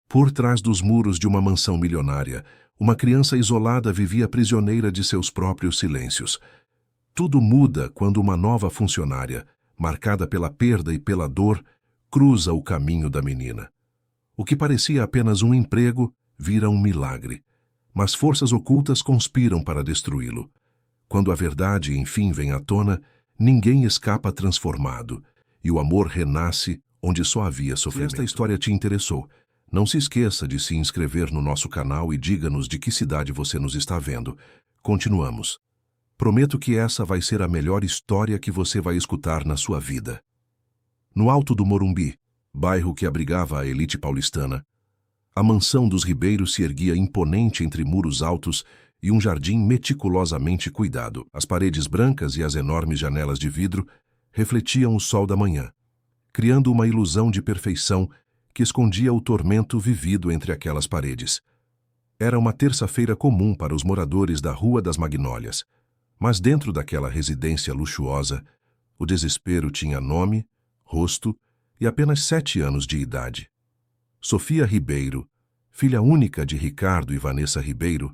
Por trás dos muros de uma mansão milionária, uma criança isolada vivia prisioneira de seus próprios silêncios. Tudo muda quando uma nova funcionária, marcada pela perda e pela dor, cruza o caminho da menina. O que parecia apenas um emprego vira um milagre, mas forças ocultas conspiram para destruí-lo. Quando a verdade enfim vem à tona, ninguém escapa transformado, e o amor renasce onde só havia sofrimento. Se esta história te interessou, não se esqueça de se inscrever no nosso canal e diga-nos de que cidade você nos está vendo. Continuamos. Prometo que essa vai ser a melhor história que você vai escutar na sua vida. No alto do Morumbi, bairro que abrigava a elite paulistana, a mansão dos Ribeiros se erguia imponente entre muros altos e um jardim meticulosamente cuidado. As paredes brancas e as enormes janelas de vidro refletiam o sol da manhã, criando uma ilusão de perfeição que escondia o tormento vivido entre aquelas paredes. Era uma terça-feira comum para os moradores da Rua das Magnólias, mas dentro daquela residência luxuosa, o desespero tinha nome, rosto e apenas 7 anos de idade. Sofia Ribeiro, filha única de Ricardo e Vanessa Ribeiro,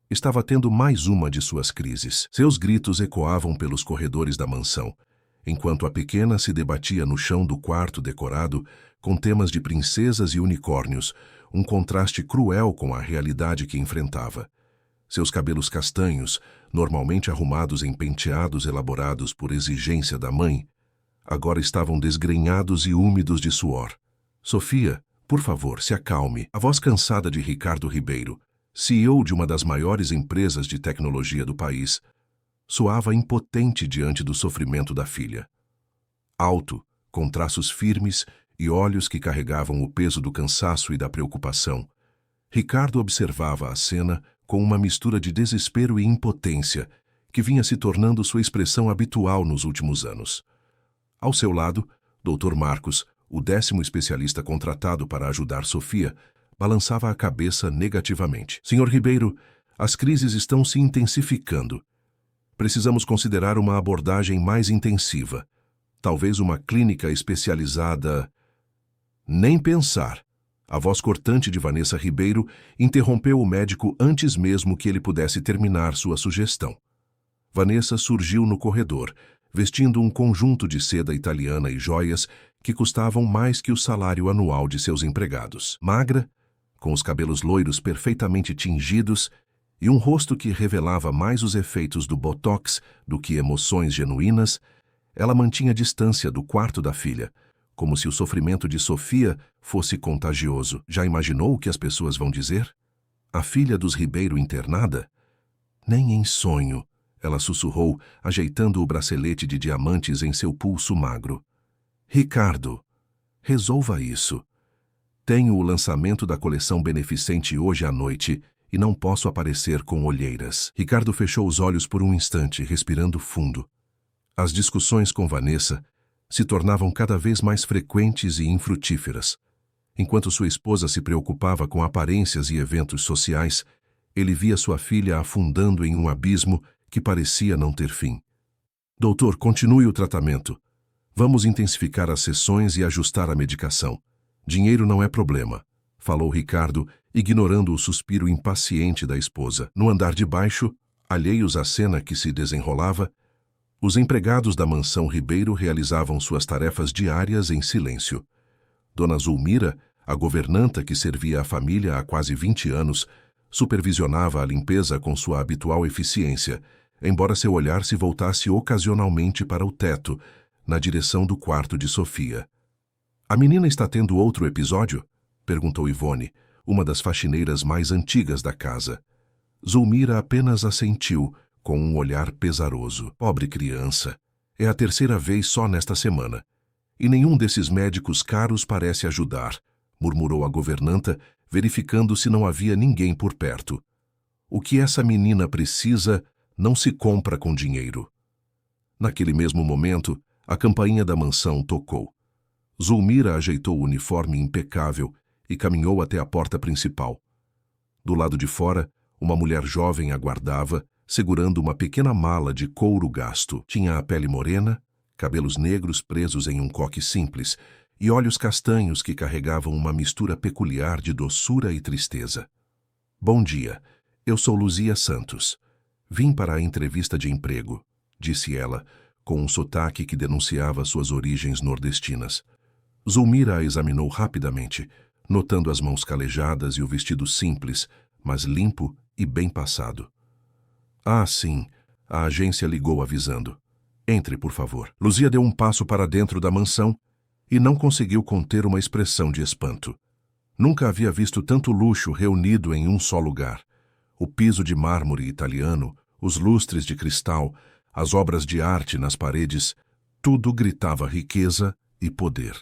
estava tendo mais uma de suas crises. Seus gritos ecoavam pelos corredores da mansão, enquanto a pequena se debatia no chão do quarto decorado com temas de princesas e unicórnios, um contraste cruel com a realidade que enfrentava. Seus cabelos castanhos, normalmente arrumados em penteados elaborados por exigência da mãe, agora estavam desgrenhados e úmidos de suor. Sofia, por favor, se acalme. A voz cansada de Ricardo Ribeiro, CEO de uma das maiores empresas de tecnologia do país, soava impotente diante do sofrimento da filha. Alto, com traços firmes e olhos que carregavam o peso do cansaço e da preocupação, Ricardo observava a cena com uma mistura de desespero e impotência que vinha se tornando sua expressão habitual nos últimos anos. Ao seu lado, Dr. Marcos, o 10º especialista contratado para ajudar Sofia, balançava a cabeça negativamente. Senhor Ribeiro, as crises estão se intensificando. Precisamos considerar uma abordagem mais intensiva. Talvez uma clínica especializada... Nem pensar. A voz cortante de Vanessa Ribeiro interrompeu o médico antes mesmo que ele pudesse terminar sua sugestão. Vanessa surgiu no corredor, vestindo um conjunto de seda italiana e joias que custavam mais que o salário anual de seus empregados. Magra, com os cabelos loiros perfeitamente tingidos e um rosto que revelava mais os efeitos do botox do que emoções genuínas, ela mantinha distância do quarto da filha, como se o sofrimento de Sofia fosse contagioso. Já imaginou o que as pessoas vão dizer? A filha dos Ribeiro internada? Nem em sonho, ela sussurrou, ajeitando o bracelete de diamantes em seu pulso magro. Ricardo, resolva isso. Tenho o lançamento da coleção beneficente hoje à noite e não posso aparecer com olheiras. Ricardo fechou os olhos por um instante, respirando fundo. As discussões com Vanessa se tornavam cada vez mais frequentes e infrutíferas. Enquanto sua esposa se preocupava com aparências e eventos sociais, ele via sua filha afundando em um abismo que parecia não ter fim. Doutor, continue o tratamento. Vamos intensificar as sessões e ajustar a medicação. Dinheiro não é problema, falou Ricardo, ignorando o suspiro impaciente da esposa. No andar de baixo, alheios à cena que se desenrolava, os empregados da mansão Ribeiro realizavam suas tarefas diárias em silêncio. Dona Zulmira, a governanta que servia a família há quase 20 anos, supervisionava a limpeza com sua habitual eficiência, embora seu olhar se voltasse ocasionalmente para o teto, na direção do quarto de Sofia. A menina está tendo outro episódio? Perguntou Ivone, uma das faxineiras mais antigas da casa. Zulmira apenas assentiu, com um olhar pesaroso. Pobre criança. É a 3ª vez só nesta semana. E nenhum desses médicos caros parece ajudar, murmurou a governanta, verificando se não havia ninguém por perto. O que essa menina precisa não se compra com dinheiro. Naquele mesmo momento, a campainha da mansão tocou. Zulmira ajeitou o uniforme impecável e caminhou até a porta principal. Do lado de fora, uma mulher jovem aguardava, segurando uma pequena mala de couro gasto. Tinha a pele morena, cabelos negros presos em um coque simples e olhos castanhos que carregavam uma mistura peculiar de doçura e tristeza. Bom dia, eu sou Luzia Santos. Vim para a entrevista de emprego, disse ela, com um sotaque que denunciava suas origens nordestinas. Zulmira a examinou rapidamente, notando as mãos calejadas e o vestido simples, mas limpo e bem passado. Ah, sim, a agência ligou avisando. Entre, por favor. Luzia deu um passo para dentro da mansão e não conseguiu conter uma expressão de espanto. Nunca havia visto tanto luxo reunido em um só lugar. O piso de mármore italiano, os lustres de cristal, as obras de arte nas paredes, tudo gritava riqueza e poder.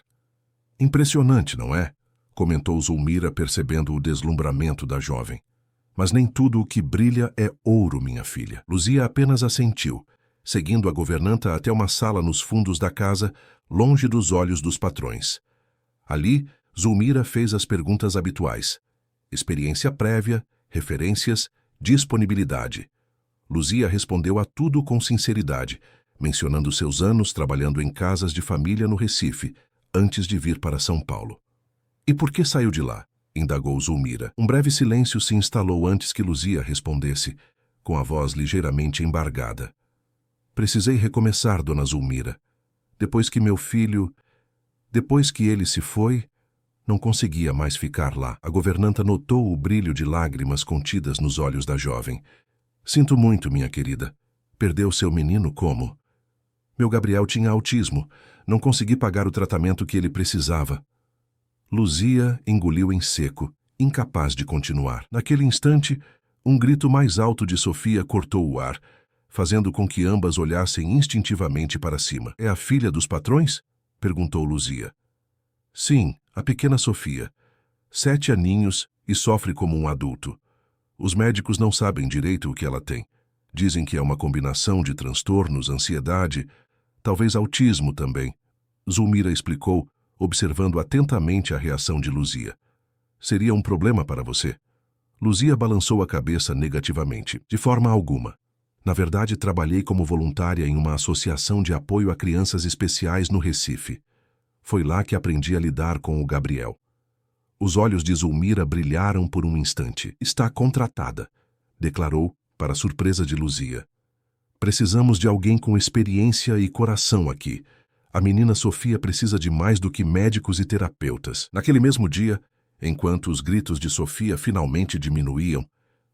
Impressionante, não é? Comentou Zulmira, percebendo o deslumbramento da jovem. Mas nem tudo o que brilha é ouro, minha filha. Luzia apenas assentiu, seguindo a governanta até uma sala nos fundos da casa, longe dos olhos dos patrões. Ali, Zulmira fez as perguntas habituais. Experiência prévia, referências, disponibilidade. Luzia respondeu a tudo com sinceridade, mencionando seus anos trabalhando em casas de família no Recife, antes de vir para São Paulo. E por que saiu de lá? Indagou Zulmira. Um breve silêncio se instalou antes que Luzia respondesse, com a voz ligeiramente embargada. Precisei recomeçar, dona Zulmira. Depois que ele se foi, não conseguia mais ficar lá. A governanta notou o brilho de lágrimas contidas nos olhos da jovem. Sinto muito, minha querida. Perdeu seu menino como? Meu Gabriel tinha autismo. Não consegui pagar o tratamento que ele precisava. Luzia engoliu em seco, incapaz de continuar. Naquele instante, um grito mais alto de Sofia cortou o ar, fazendo com que ambas olhassem instintivamente para cima. É a filha dos patrões? Perguntou Luzia. Sim, a pequena Sofia. 7 aninhos e sofre como um adulto. Os médicos não sabem direito o que ela tem. Dizem que é uma combinação de transtornos, ansiedade, talvez autismo também. Zulmira explicou, observando atentamente a reação de Luzia. Seria um problema para você? Luzia balançou a cabeça negativamente. De forma alguma. Na verdade, trabalhei como voluntária em uma associação de apoio a crianças especiais no Recife. Foi lá que aprendi a lidar com o Gabriel. Os olhos de Zulmira brilharam por um instante. Está contratada, declarou, para surpresa de Luzia. Precisamos de alguém com experiência e coração aqui. A menina Sofia precisa de mais do que médicos e terapeutas. Naquele mesmo dia, enquanto os gritos de Sofia finalmente diminuíam,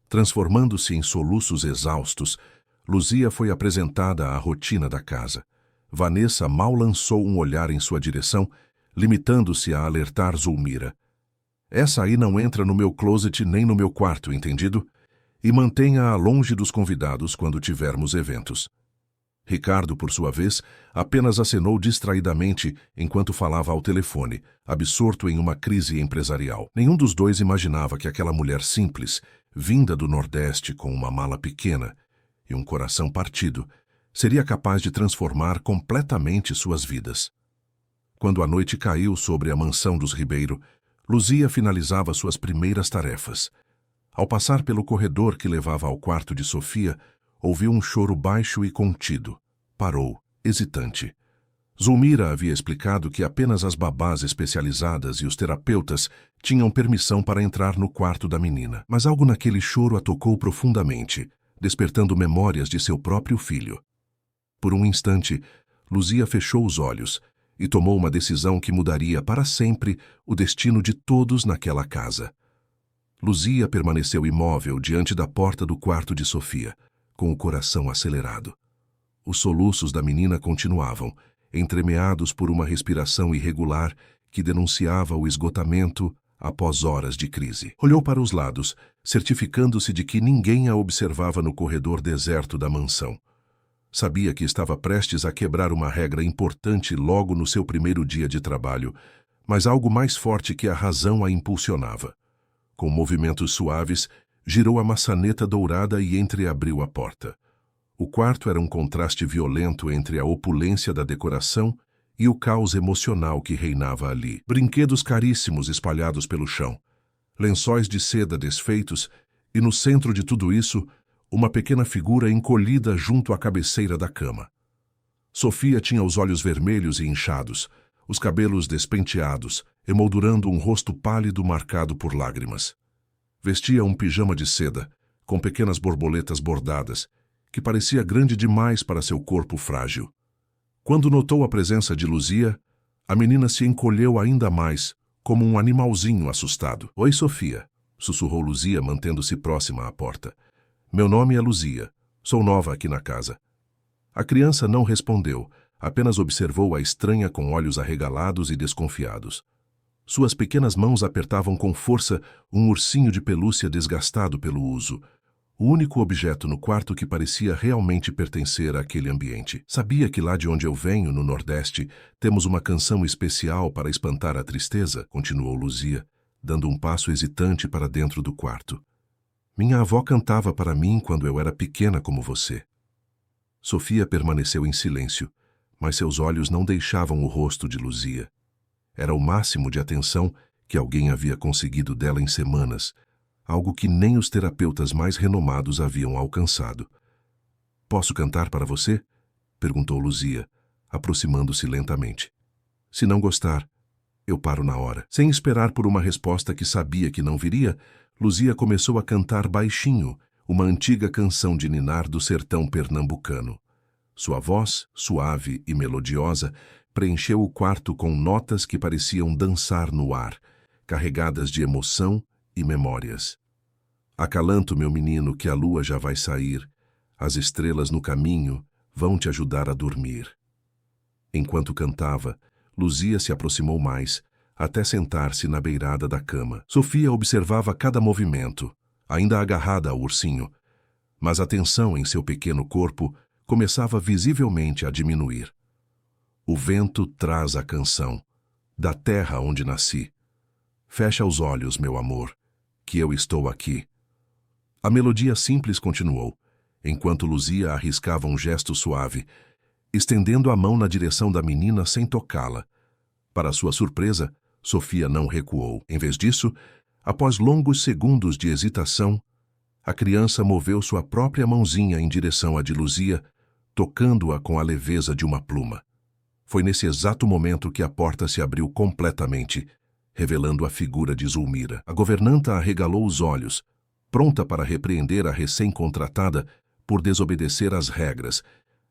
transformando-se em soluços exaustos, Luzia foi apresentada à rotina da casa. Vanessa mal lançou um olhar em sua direção, limitando-se a alertar Zulmira. Essa aí não entra no meu closet nem no meu quarto, entendido? E mantenha-a longe dos convidados quando tivermos eventos. Ricardo, por sua vez, apenas acenou distraidamente enquanto falava ao telefone, absorto em uma crise empresarial. Nenhum dos dois imaginava que aquela mulher simples, vinda do Nordeste com uma mala pequena e um coração partido, seria capaz de transformar completamente suas vidas. Quando a noite caiu sobre a mansão dos Ribeiro, Luzia finalizava suas primeiras tarefas. Ao passar pelo corredor que levava ao quarto de Sofia, ouviu um choro baixo e contido. Parou, hesitante. Zulmira havia explicado que apenas as babás especializadas e os terapeutas tinham permissão para entrar no quarto da menina. Mas algo naquele choro a tocou profundamente, despertando memórias de seu próprio filho. Por um instante, Luzia fechou os olhos e tomou uma decisão que mudaria para sempre o destino de todos naquela casa. Luzia permaneceu imóvel diante da porta do quarto de Sofia, com o coração acelerado. Os soluços da menina continuavam, entremeados por uma respiração irregular que denunciava o esgotamento após horas de crise. Olhou para os lados, certificando-se de que ninguém a observava no corredor deserto da mansão. Sabia que estava prestes a quebrar uma regra importante logo no seu primeiro dia de trabalho, mas algo mais forte que a razão a impulsionava. Com movimentos suaves, girou a maçaneta dourada e entreabriu a porta. O quarto era um contraste violento entre a opulência da decoração e o caos emocional que reinava ali. Brinquedos caríssimos espalhados pelo chão, lençóis de seda desfeitos e, no centro de tudo isso, uma pequena figura encolhida junto à cabeceira da cama. Sofia tinha os olhos vermelhos e inchados, os cabelos despenteados, emoldurando um rosto pálido marcado por lágrimas. Vestia um pijama de seda, com pequenas borboletas bordadas, que parecia grande demais para seu corpo frágil. Quando notou a presença de Luzia, a menina se encolheu ainda mais, como um animalzinho assustado. "Oi, Sofia", sussurrou Luzia, mantendo-se próxima à porta. "Meu nome é Luzia. Sou nova aqui na casa." A criança não respondeu, apenas observou a estranha com olhos arregalados e desconfiados. Suas pequenas mãos apertavam com força um ursinho de pelúcia desgastado pelo uso, o único objeto no quarto que parecia realmente pertencer àquele ambiente. "Sabia que lá de onde eu venho, no Nordeste, temos uma canção especial para espantar a tristeza?" continuou Luzia, dando um passo hesitante para dentro do quarto. "Minha avó cantava para mim quando eu era pequena como você." Sofia permaneceu em silêncio, mas seus olhos não deixavam o rosto de Luzia. Era o máximo de atenção que alguém havia conseguido dela em semanas, algo que nem os terapeutas mais renomados haviam alcançado. "Posso cantar para você?" perguntou Luzia, aproximando-se lentamente. "Se não gostar, eu paro na hora." Sem esperar por uma resposta que sabia que não viria, Luzia começou a cantar baixinho uma antiga canção de ninar do sertão pernambucano. Sua voz, suave e melodiosa, preencheu o quarto com notas que pareciam dançar no ar, carregadas de emoção e memórias. "Acalanto, meu menino, que a lua já vai sair. As estrelas no caminho vão te ajudar a dormir." Enquanto cantava, Luzia se aproximou mais, até sentar-se na beirada da cama. Sofia observava cada movimento, ainda agarrada ao ursinho, mas a tensão em seu pequeno corpo começava visivelmente a diminuir. "O vento traz a canção, da terra onde nasci. Fecha os olhos, meu amor, que eu estou aqui." A melodia simples continuou, enquanto Luzia arriscava um gesto suave, estendendo a mão na direção da menina sem tocá-la. Para sua surpresa, Sofia não recuou. Em vez disso, após longos segundos de hesitação, a criança moveu sua própria mãozinha em direção à de Luzia, tocando-a com a leveza de uma pluma. Foi nesse exato momento que a porta se abriu completamente, revelando a figura de Zulmira. A governanta arregalou os olhos, pronta para repreender a recém-contratada por desobedecer às regras,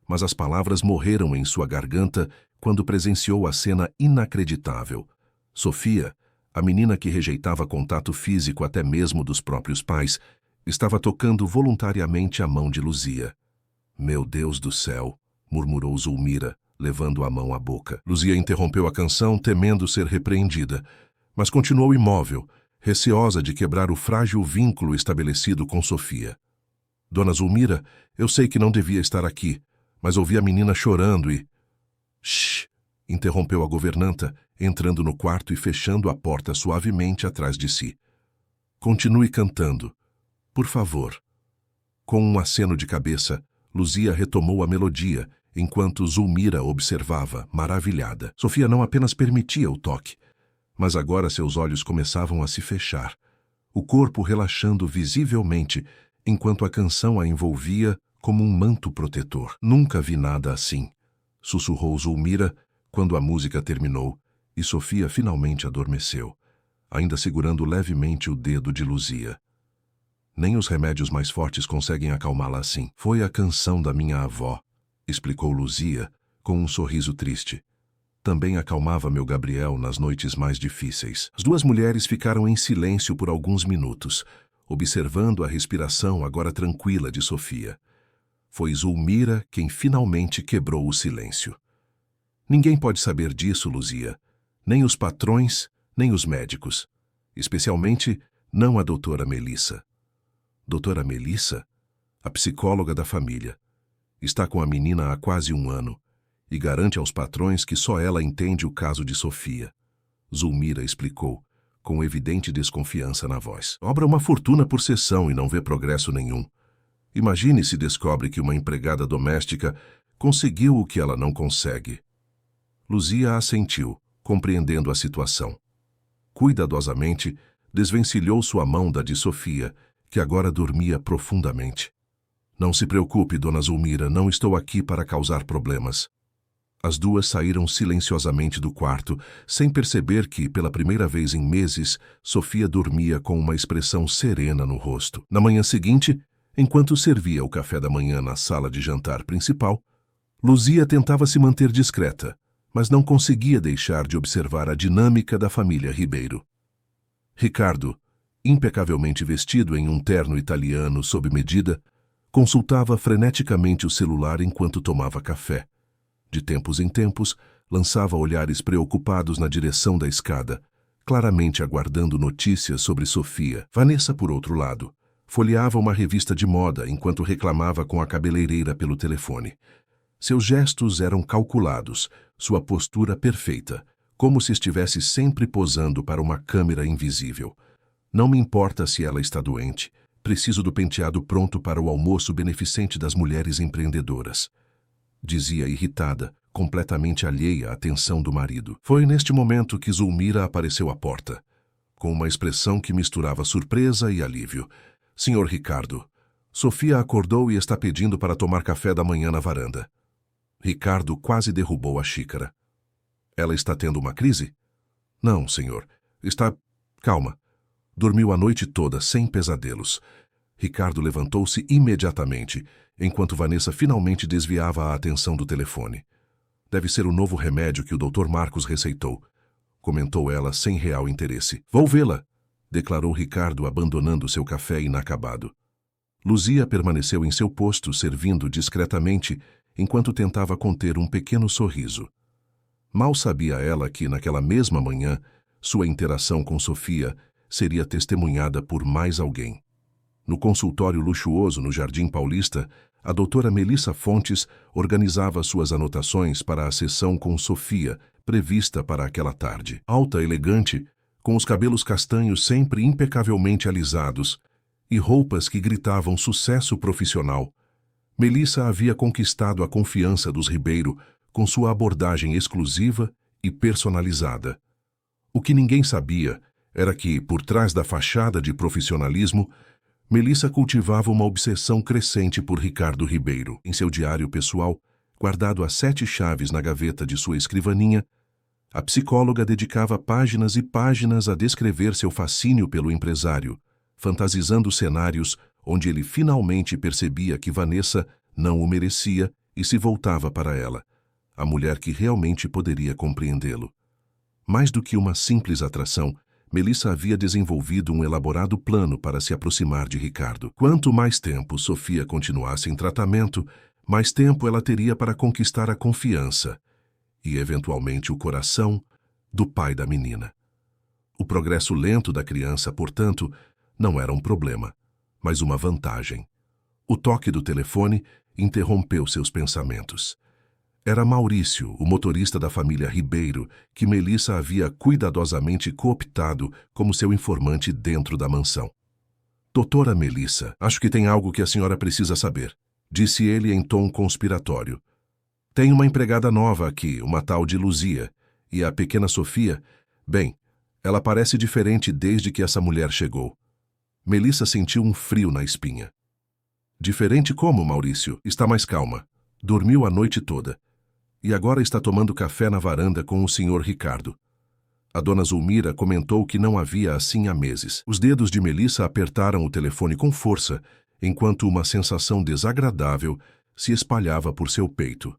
mas as palavras morreram em sua garganta quando presenciou a cena inacreditável. Sofia, a menina que rejeitava contato físico até mesmo dos próprios pais, estava tocando voluntariamente a mão de Luzia. "Meu Deus do céu", murmurou Zulmira, levando a mão à boca. Luzia interrompeu a canção, temendo ser repreendida, mas continuou imóvel, receosa de quebrar o frágil vínculo estabelecido com Sofia. "Dona Zulmira, eu sei que não devia estar aqui, mas ouvi a menina chorando e..." "Shh!" interrompeu a governanta, entrando no quarto e fechando a porta suavemente atrás de si. "Continue cantando, por favor." Com um aceno de cabeça, Luzia retomou a melodia, enquanto Zulmira observava, maravilhada. Sofia não apenas permitia o toque, mas agora seus olhos começavam a se fechar, o corpo relaxando visivelmente, enquanto a canção a envolvia como um manto protetor. "Nunca vi nada assim", sussurrou Zulmira quando a música terminou e Sofia finalmente adormeceu, ainda segurando levemente o dedo de Luzia. "Nem os remédios mais fortes conseguem acalmá-la assim." "Foi a canção da minha avó", explicou Luzia, com um sorriso triste. "Também acalmava meu Gabriel nas noites mais difíceis." As duas mulheres ficaram em silêncio por alguns minutos, observando a respiração agora tranquila de Sofia. Foi Zulmira quem finalmente quebrou o silêncio. "Ninguém pode saber disso, Luzia. Nem os patrões, nem os médicos. Especialmente não a doutora Melissa." "Doutora Melissa?" "A psicóloga da família. Está com a menina há quase um ano e garante aos patrões que só ela entende o caso de Sofia." Zulmira explicou, com evidente desconfiança na voz. "Cobra uma fortuna por sessão e não vê progresso nenhum. Imagine se descobre que uma empregada doméstica conseguiu o que ela não consegue." Luzia assentiu, compreendendo a situação. Cuidadosamente, desvencilhou sua mão da de Sofia, que agora dormia profundamente. "Não se preocupe, dona Zulmira, não estou aqui para causar problemas." As duas saíram silenciosamente do quarto, sem perceber que, pela primeira vez em meses, Sofia dormia com uma expressão serena no rosto. Na manhã seguinte, enquanto servia o café da manhã na sala de jantar principal, Luzia tentava se manter discreta, mas não conseguia deixar de observar a dinâmica da família Ribeiro. Ricardo, impecavelmente vestido em um terno italiano sob medida, consultava freneticamente o celular enquanto tomava café. De tempos em tempos, lançava olhares preocupados na direção da escada, claramente aguardando notícias sobre Sofia. Vanessa, por outro lado, folheava uma revista de moda enquanto reclamava com a cabeleireira pelo telefone. Seus gestos eram calculados, sua postura perfeita, como se estivesse sempre posando para uma câmera invisível. Não me importa se ela está doente, preciso do penteado pronto para o almoço beneficente das mulheres empreendedoras, dizia irritada, completamente alheia à atenção do marido. Foi neste momento que Zulmira apareceu à porta, com uma expressão que misturava surpresa e alívio. Senhor Ricardo, Sofia acordou e está pedindo para tomar café da manhã na varanda. Ricardo quase derrubou a xícara. Ela está tendo uma crise? Não, senhor. Está... Calma. Dormiu a noite toda, sem pesadelos. Ricardo levantou-se imediatamente, enquanto Vanessa finalmente desviava a atenção do telefone. Deve ser o novo remédio que o Dr. Marcos receitou, comentou ela sem real interesse. Vou vê-la, declarou Ricardo, abandonando seu café inacabado. Luzia permaneceu em seu posto, servindo discretamente, enquanto tentava conter um pequeno sorriso. Mal sabia ela que, naquela mesma manhã, sua interação com Sofia seria testemunhada por mais alguém. No consultório luxuoso no Jardim Paulista, a doutora Melissa Fontes organizava suas anotações para a sessão com Sofia, prevista para aquela tarde. Alta, elegante, com os cabelos castanhos sempre impecavelmente alisados e roupas que gritavam sucesso profissional, Melissa havia conquistado a confiança dos Ribeiro com sua abordagem exclusiva e personalizada. O que ninguém sabia era que, por trás da fachada de profissionalismo, Melissa cultivava uma obsessão crescente por Ricardo Ribeiro. Em seu diário pessoal, guardado a 7 chaves na gaveta de sua escrivaninha, a psicóloga dedicava páginas e páginas a descrever seu fascínio pelo empresário, fantasizando cenários onde ele finalmente percebia que Vanessa não o merecia e se voltava para ela, a mulher que realmente poderia compreendê-lo. Mais do que uma simples atração, Melissa havia desenvolvido um elaborado plano para se aproximar de Ricardo. Quanto mais tempo Sofia continuasse em tratamento, mais tempo ela teria para conquistar a confiança e, eventualmente, o coração do pai da menina. O progresso lento da criança, portanto, não era um problema, mas uma vantagem. O toque do telefone interrompeu seus pensamentos. Era Maurício, o motorista da família Ribeiro, que Melissa havia cuidadosamente cooptado como seu informante dentro da mansão. Doutora Melissa, acho que tem algo que a senhora precisa saber, disse ele em tom conspiratório. Tem uma empregada nova aqui, uma tal de Luzia, e a pequena Sofia, bem, ela parece diferente desde que essa mulher chegou. Melissa sentiu um frio na espinha. Diferente como, Maurício? Está mais calma. Dormiu a noite toda. E agora está tomando café na varanda com o senhor Ricardo. A dona Zulmira comentou que não havia assim há meses. Os dedos de Melissa apertaram o telefone com força, enquanto uma sensação desagradável se espalhava por seu peito.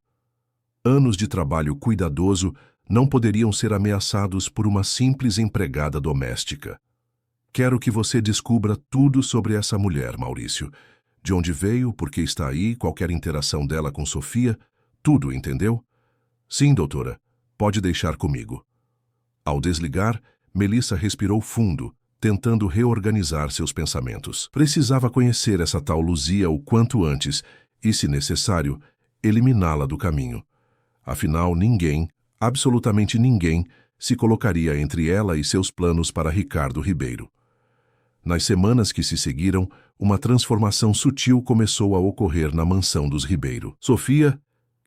Anos de trabalho cuidadoso não poderiam ser ameaçados por uma simples empregada doméstica. Quero que você descubra tudo sobre essa mulher, Maurício. De onde veio, por que está aí, qualquer interação dela com Sofia, tudo, entendeu? Sim, doutora. Pode deixar comigo. Ao desligar, Melissa respirou fundo, tentando reorganizar seus pensamentos. Precisava conhecer essa tal Luzia o quanto antes e, se necessário, eliminá-la do caminho. Afinal, ninguém, absolutamente ninguém, se colocaria entre ela e seus planos para Ricardo Ribeiro. Nas semanas que se seguiram, uma transformação sutil começou a ocorrer na mansão dos Ribeiro. Sofia,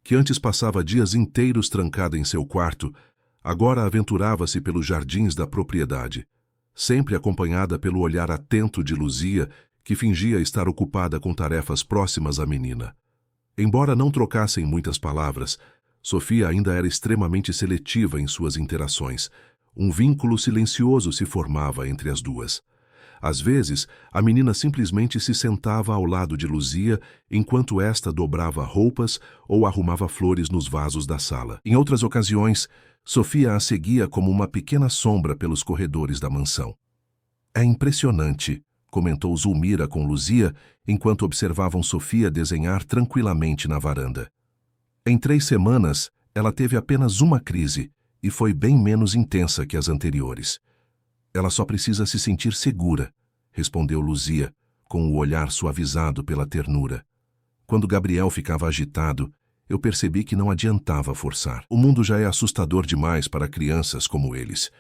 que antes passava dias inteiros trancada em seu quarto, agora aventurava-se pelos jardins da propriedade, sempre acompanhada pelo olhar atento de Luzia, que fingia estar ocupada com tarefas próximas à menina. Embora não trocassem muitas palavras, Sofia ainda era extremamente seletiva em suas interações. Um vínculo silencioso se formava entre as duas. Às vezes, a menina simplesmente se sentava ao lado de Luzia enquanto esta dobrava roupas ou arrumava flores nos vasos da sala. Em outras ocasiões, Sofia a seguia como uma pequena sombra pelos corredores da mansão. É impressionante, comentou Zulmira com Luzia enquanto observavam Sofia desenhar tranquilamente na varanda. Em 3 semanas, ela teve apenas uma crise e foi bem menos intensa que as anteriores. Ela só precisa se sentir segura, respondeu Luzia, com o olhar suavizado pela ternura. Quando Gabriel ficava agitado, eu percebi que não adiantava forçar. O mundo já é assustador demais para crianças como eles.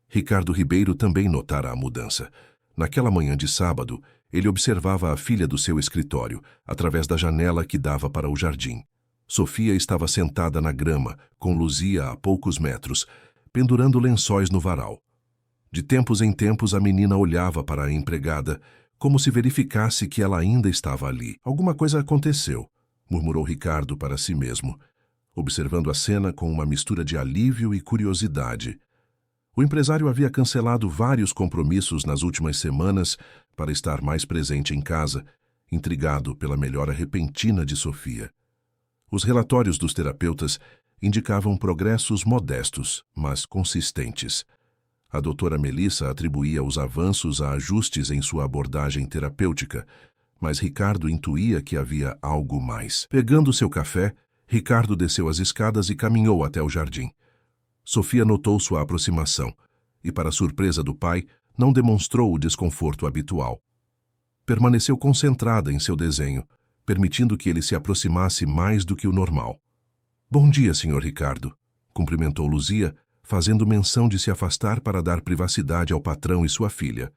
Ricardo Ribeiro também notara a mudança. Naquela manhã de sábado, ele observava a filha do seu escritório, através da janela que dava para o jardim. Sofia estava sentada na grama, com Luzia a poucos metros, pendurando lençóis no varal. De tempos em tempos, a menina olhava para a empregada, como se verificasse que ela ainda estava ali. Alguma coisa aconteceu, murmurou Ricardo para si mesmo, observando a cena com uma mistura de alívio e curiosidade. O empresário havia cancelado vários compromissos nas últimas semanas para estar mais presente em casa, intrigado pela melhora repentina de Sofia. Os relatórios dos terapeutas indicavam progressos modestos, mas consistentes. A doutora Melissa atribuía os avanços a ajustes em sua abordagem terapêutica, mas Ricardo intuía que havia algo mais. Pegando seu café, Ricardo desceu as escadas e caminhou até o jardim. Sofia notou sua aproximação e, para surpresa do pai, não demonstrou o desconforto habitual. Permaneceu concentrada em seu desenho, permitindo que ele se aproximasse mais do que o normal. "Bom dia, Sr. Ricardo", cumprimentou Luzia, fazendo menção de se afastar para dar privacidade ao patrão e sua filha.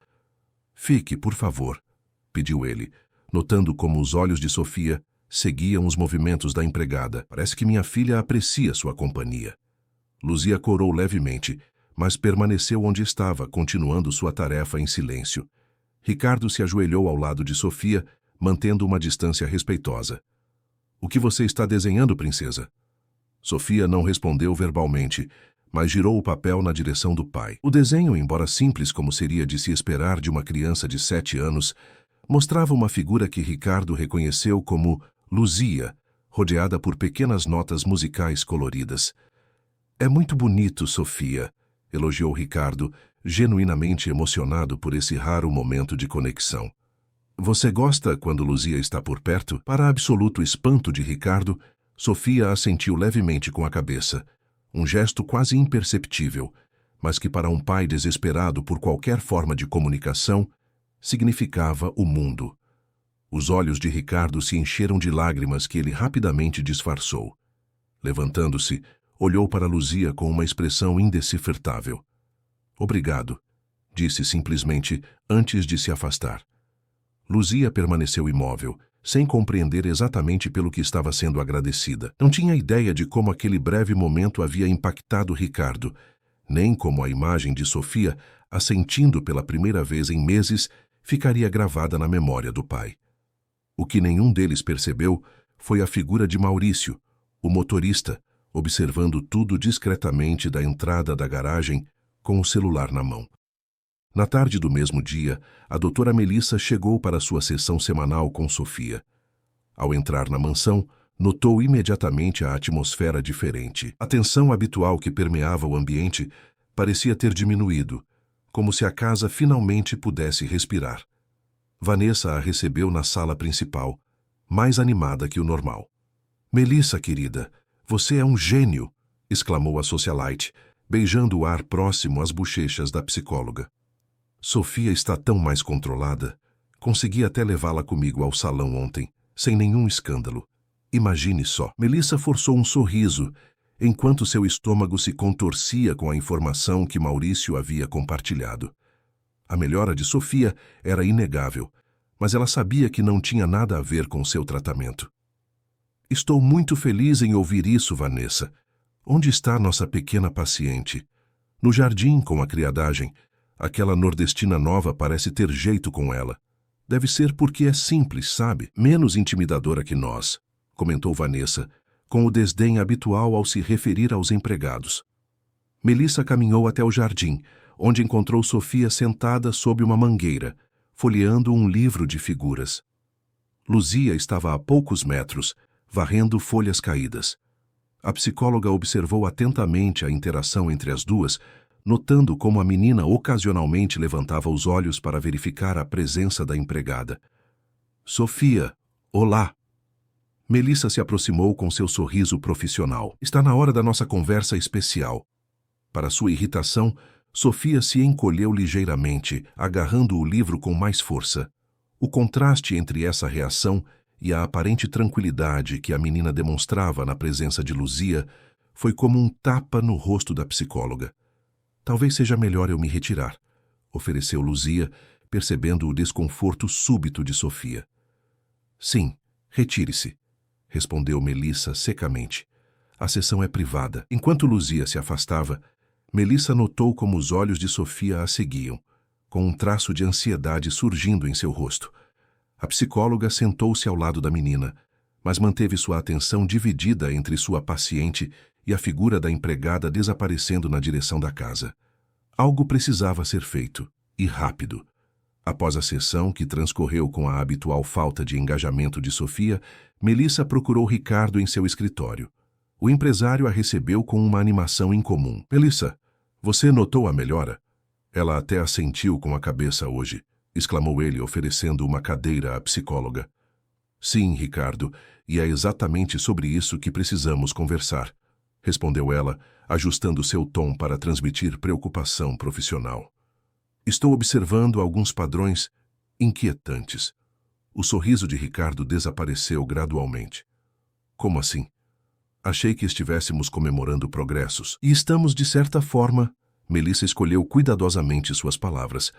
"Fique, por favor", pediu ele, notando como os olhos de Sofia seguiam os movimentos da empregada. "Parece que minha filha aprecia sua companhia." Luzia corou levemente, mas permaneceu onde estava, continuando sua tarefa em silêncio. Ricardo se ajoelhou ao lado de Sofia, mantendo uma distância respeitosa. "O que você está desenhando, princesa?" Sofia não respondeu verbalmente, mas girou o papel na direção do pai. O desenho, embora simples como seria de se esperar de uma criança de 7 anos, mostrava uma figura que Ricardo reconheceu como Luzia, rodeada por pequenas notas musicais coloridas. "É muito bonito, Sofia", elogiou Ricardo, genuinamente emocionado por esse raro momento de conexão. "Você gosta quando Luzia está por perto?" Para absoluto espanto de Ricardo, Sofia assentiu levemente com a cabeça, um gesto quase imperceptível, mas que para um pai desesperado por qualquer forma de comunicação, significava o mundo. Os olhos de Ricardo se encheram de lágrimas que ele rapidamente disfarçou. Levantando-se, olhou para Luzia com uma expressão indecifrável. "Obrigado", disse simplesmente antes de se afastar. Luzia permaneceu imóvel, sem compreender exatamente pelo que estava sendo agradecida. Não tinha ideia de como aquele breve momento havia impactado Ricardo, nem como a imagem de Sofia, assentindo pela primeira vez em meses, ficaria gravada na memória do pai. O que nenhum deles percebeu foi a figura de Maurício, o motorista, observando tudo discretamente da entrada da garagem, com o celular na mão. Na tarde do mesmo dia, a doutora Melissa chegou para sua sessão semanal com Sofia. Ao entrar na mansão, notou imediatamente a atmosfera diferente. A tensão habitual que permeava o ambiente parecia ter diminuído, como se a casa finalmente pudesse respirar. Vanessa a recebeu na sala principal, mais animada que o normal. "Melissa, querida, você é um gênio!" exclamou a socialite, beijando o ar próximo às bochechas da psicóloga. "Sofia está tão mais controlada. Consegui até levá-la comigo ao salão ontem, sem nenhum escândalo. Imagine só." Melissa forçou um sorriso, enquanto seu estômago se contorcia com a informação que Maurício havia compartilhado. A melhora de Sofia era inegável, mas ela sabia que não tinha nada a ver com seu tratamento. "Estou muito feliz em ouvir isso, Vanessa. Onde está nossa pequena paciente?" "No jardim, com a criadagem. Aquela nordestina nova parece ter jeito com ela. Deve ser porque é simples, sabe? Menos intimidadora que nós", comentou Vanessa, com o desdém habitual ao se referir aos empregados. Melissa caminhou até o jardim, onde encontrou Sofia sentada sob uma mangueira, folheando um livro de figuras. Luzia estava a poucos metros, varrendo folhas caídas. A psicóloga observou atentamente a interação entre as duas, notando como a menina ocasionalmente levantava os olhos para verificar a presença da empregada. Sofia, olá! Melissa se aproximou com seu sorriso profissional. Está na hora da nossa conversa especial. Para sua irritação, Sofia se encolheu ligeiramente, agarrando o livro com mais força. O contraste entre essa reação e a aparente tranquilidade que a menina demonstrava na presença de Luzia foi como um tapa no rosto da psicóloga. Talvez seja melhor eu me retirar, ofereceu Luzia, percebendo o desconforto súbito de Sofia. Sim, retire-se, respondeu Melissa secamente. A sessão é privada. Enquanto Luzia se afastava, Melissa notou como os olhos de Sofia a seguiam, com um traço de ansiedade surgindo em seu rosto. A psicóloga sentou-se ao lado da menina, mas manteve sua atenção dividida entre sua paciente e a figura da empregada desaparecendo na direção da casa. Algo precisava ser feito, e rápido. Após a sessão, que transcorreu com a habitual falta de engajamento de Sofia, Melissa procurou Ricardo em seu escritório. O empresário a recebeu com uma animação incomum. Melissa, você notou a melhora? Ela até assentiu com a cabeça hoje, exclamou ele, oferecendo uma cadeira à psicóloga. Sim, Ricardo, e é exatamente sobre isso que precisamos conversar, respondeu ela, ajustando seu tom para transmitir preocupação profissional. Estou observando alguns padrões inquietantes. O sorriso de Ricardo desapareceu gradualmente. Como assim? Achei que estivéssemos comemorando progressos. E estamos, de certa forma, Melissa escolheu cuidadosamente suas palavras.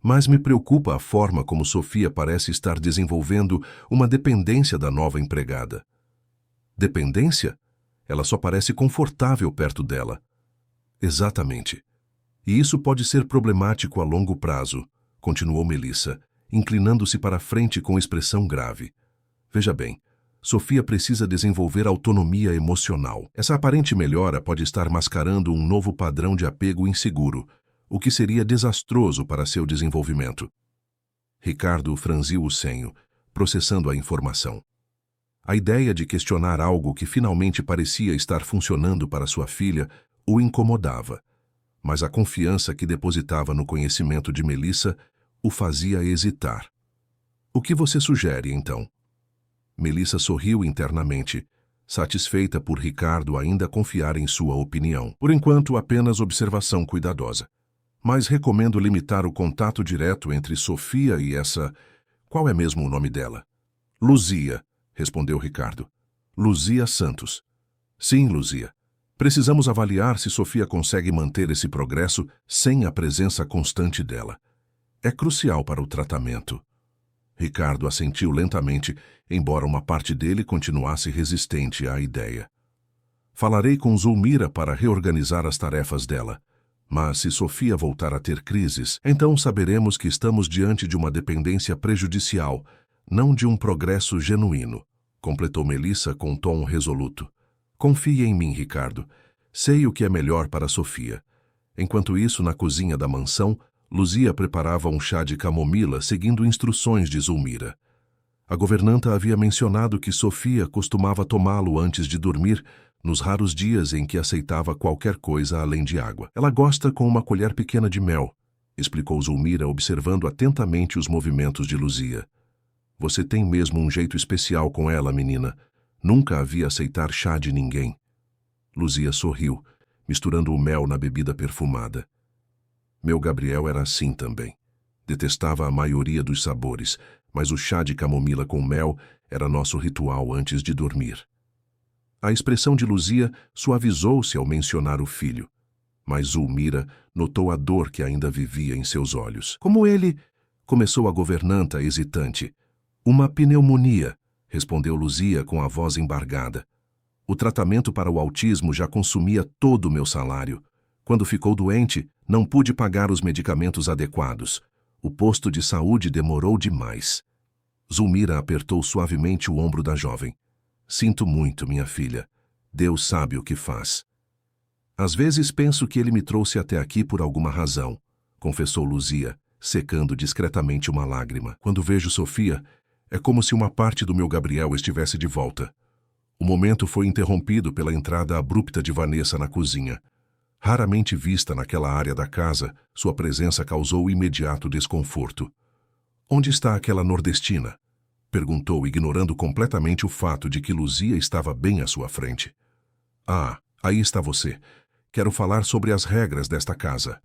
Mas me preocupa a forma como Sofia parece estar desenvolvendo uma dependência da nova empregada. Dependência? Ela só parece confortável perto dela. Exatamente. E isso pode ser problemático a longo prazo, continuou Melissa, inclinando-se para a frente com expressão grave. Veja bem, Sofia precisa desenvolver autonomia emocional. Essa aparente melhora pode estar mascarando um novo padrão de apego inseguro, o que seria desastroso para seu desenvolvimento. Ricardo franziu o senho, processando a informação. A ideia de questionar algo que finalmente parecia estar funcionando para sua filha o incomodava, mas a confiança que depositava no conhecimento de Melissa o fazia hesitar. O que você sugere, então? Melissa sorriu internamente, satisfeita por Ricardo ainda confiar em sua opinião. Por enquanto, apenas observação cuidadosa. Mas recomendo limitar o contato direto entre Sofia e essa... Qual é mesmo o nome dela? Luzia, respondeu Ricardo. Luzia Santos. Sim, Luzia. Precisamos avaliar se Sofia consegue manter esse progresso sem a presença constante dela. É crucial para o tratamento. Ricardo assentiu lentamente, embora uma parte dele continuasse resistente à ideia. Falarei com Zulmira para reorganizar as tarefas dela. Mas se Sofia voltar a ter crises, então saberemos que estamos diante de uma dependência prejudicial, não de um progresso genuíno, completou Melissa com tom resoluto. Confie em mim, Ricardo. Sei o que é melhor para Sofia. Enquanto isso, na cozinha da mansão, Luzia preparava um chá de camomila seguindo instruções de Zulmira. A governanta havia mencionado que Sofia costumava tomá-lo antes de dormir, nos raros dias em que aceitava qualquer coisa além de água. Ela gosta com uma colher pequena de mel, explicou Zulmira, observando atentamente os movimentos de Luzia. Você tem mesmo um jeito especial com ela, menina. Nunca a vi aceitar chá de ninguém. Luzia sorriu, misturando o mel na bebida perfumada. Meu Gabriel era assim também. Detestava a maioria dos sabores, mas o chá de camomila com mel era nosso ritual antes de dormir. A expressão de Luzia suavizou-se ao mencionar o filho, mas Zulmira notou a dor que ainda vivia em seus olhos. Como ele... Começou a governanta, hesitante. Uma pneumonia, respondeu Luzia com a voz embargada. O tratamento para o autismo já consumia todo o meu salário. Quando ficou doente, não pude pagar os medicamentos adequados. O posto de saúde demorou demais. Zulmira apertou suavemente o ombro da jovem. Sinto muito, minha filha. Deus sabe o que faz. Às vezes penso que ele me trouxe até aqui por alguma razão, confessou Luzia, secando discretamente uma lágrima. Quando vejo Sofia, é como se uma parte do meu Gabriel estivesse de volta. O momento foi interrompido pela entrada abrupta de Vanessa na cozinha. Raramente vista naquela área da casa, sua presença causou imediato desconforto. Onde está aquela nordestina? Perguntou, ignorando completamente o fato de que Luzia estava bem à sua frente. Ah, aí está você. Quero falar sobre as regras desta casa.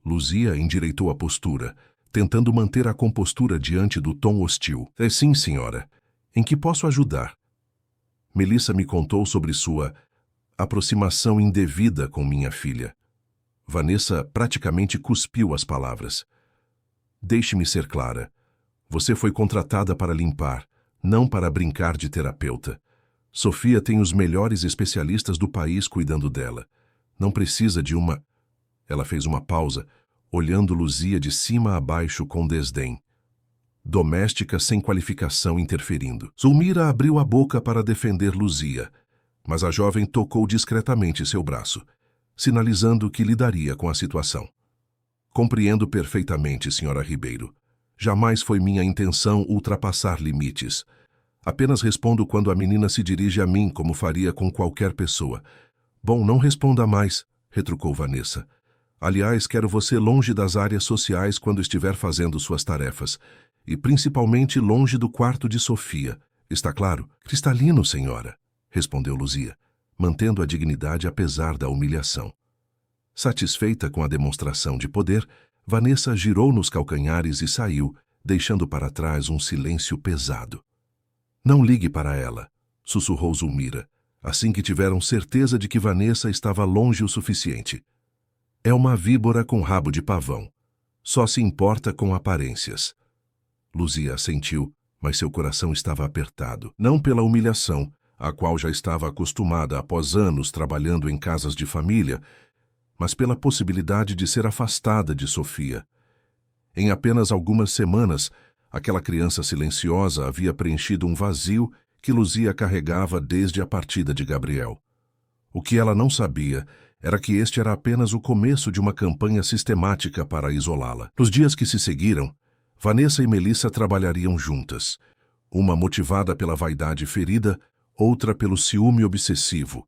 Luzia endireitou a postura, tentando manter a compostura diante do tom hostil. Sim, senhora. Em que posso ajudar? Melissa me contou sobre sua aproximação indevida com minha filha. Vanessa praticamente cuspiu as palavras. Deixe-me ser clara. Você foi contratada para limpar, não para brincar de terapeuta. Sofia tem os melhores especialistas do país cuidando dela. Não precisa de uma... Ela fez uma pausa, olhando Luzia de cima a baixo com desdém. Doméstica sem qualificação interferindo. Zulmira abriu a boca para defender Luzia, mas a jovem tocou discretamente seu braço, sinalizando que lidaria com a situação. Compreendo perfeitamente, senhora Ribeiro. Jamais foi minha intenção ultrapassar limites. Apenas respondo quando a menina se dirige a mim, como faria com qualquer pessoa. Bom, não responda mais, retrucou Vanessa. Aliás, quero você longe das áreas sociais quando estiver fazendo suas tarefas, e principalmente longe do quarto de Sofia. Está claro? Cristalino, senhora, respondeu Luzia, mantendo a dignidade apesar da humilhação. Satisfeita com a demonstração de poder, Vanessa girou nos calcanhares e saiu, deixando para trás um silêncio pesado. Não ligue para ela, sussurrou Zulmira, assim que tiveram certeza de que Vanessa estava longe o suficiente. É uma víbora com rabo de pavão. Só se importa com aparências. Luzia assentiu, mas seu coração estava apertado, não pela humilhação, a qual já estava acostumada após anos trabalhando em casas de família, mas pela possibilidade de ser afastada de Sofia. Em apenas algumas semanas, aquela criança silenciosa havia preenchido um vazio que Luzia carregava desde a partida de Gabriel. O que ela não sabia era que este era apenas o começo de uma campanha sistemática para isolá-la. Nos dias que se seguiram, Vanessa e Melissa trabalhariam juntas, uma motivada pela vaidade ferida, outra pelo ciúme obsessivo,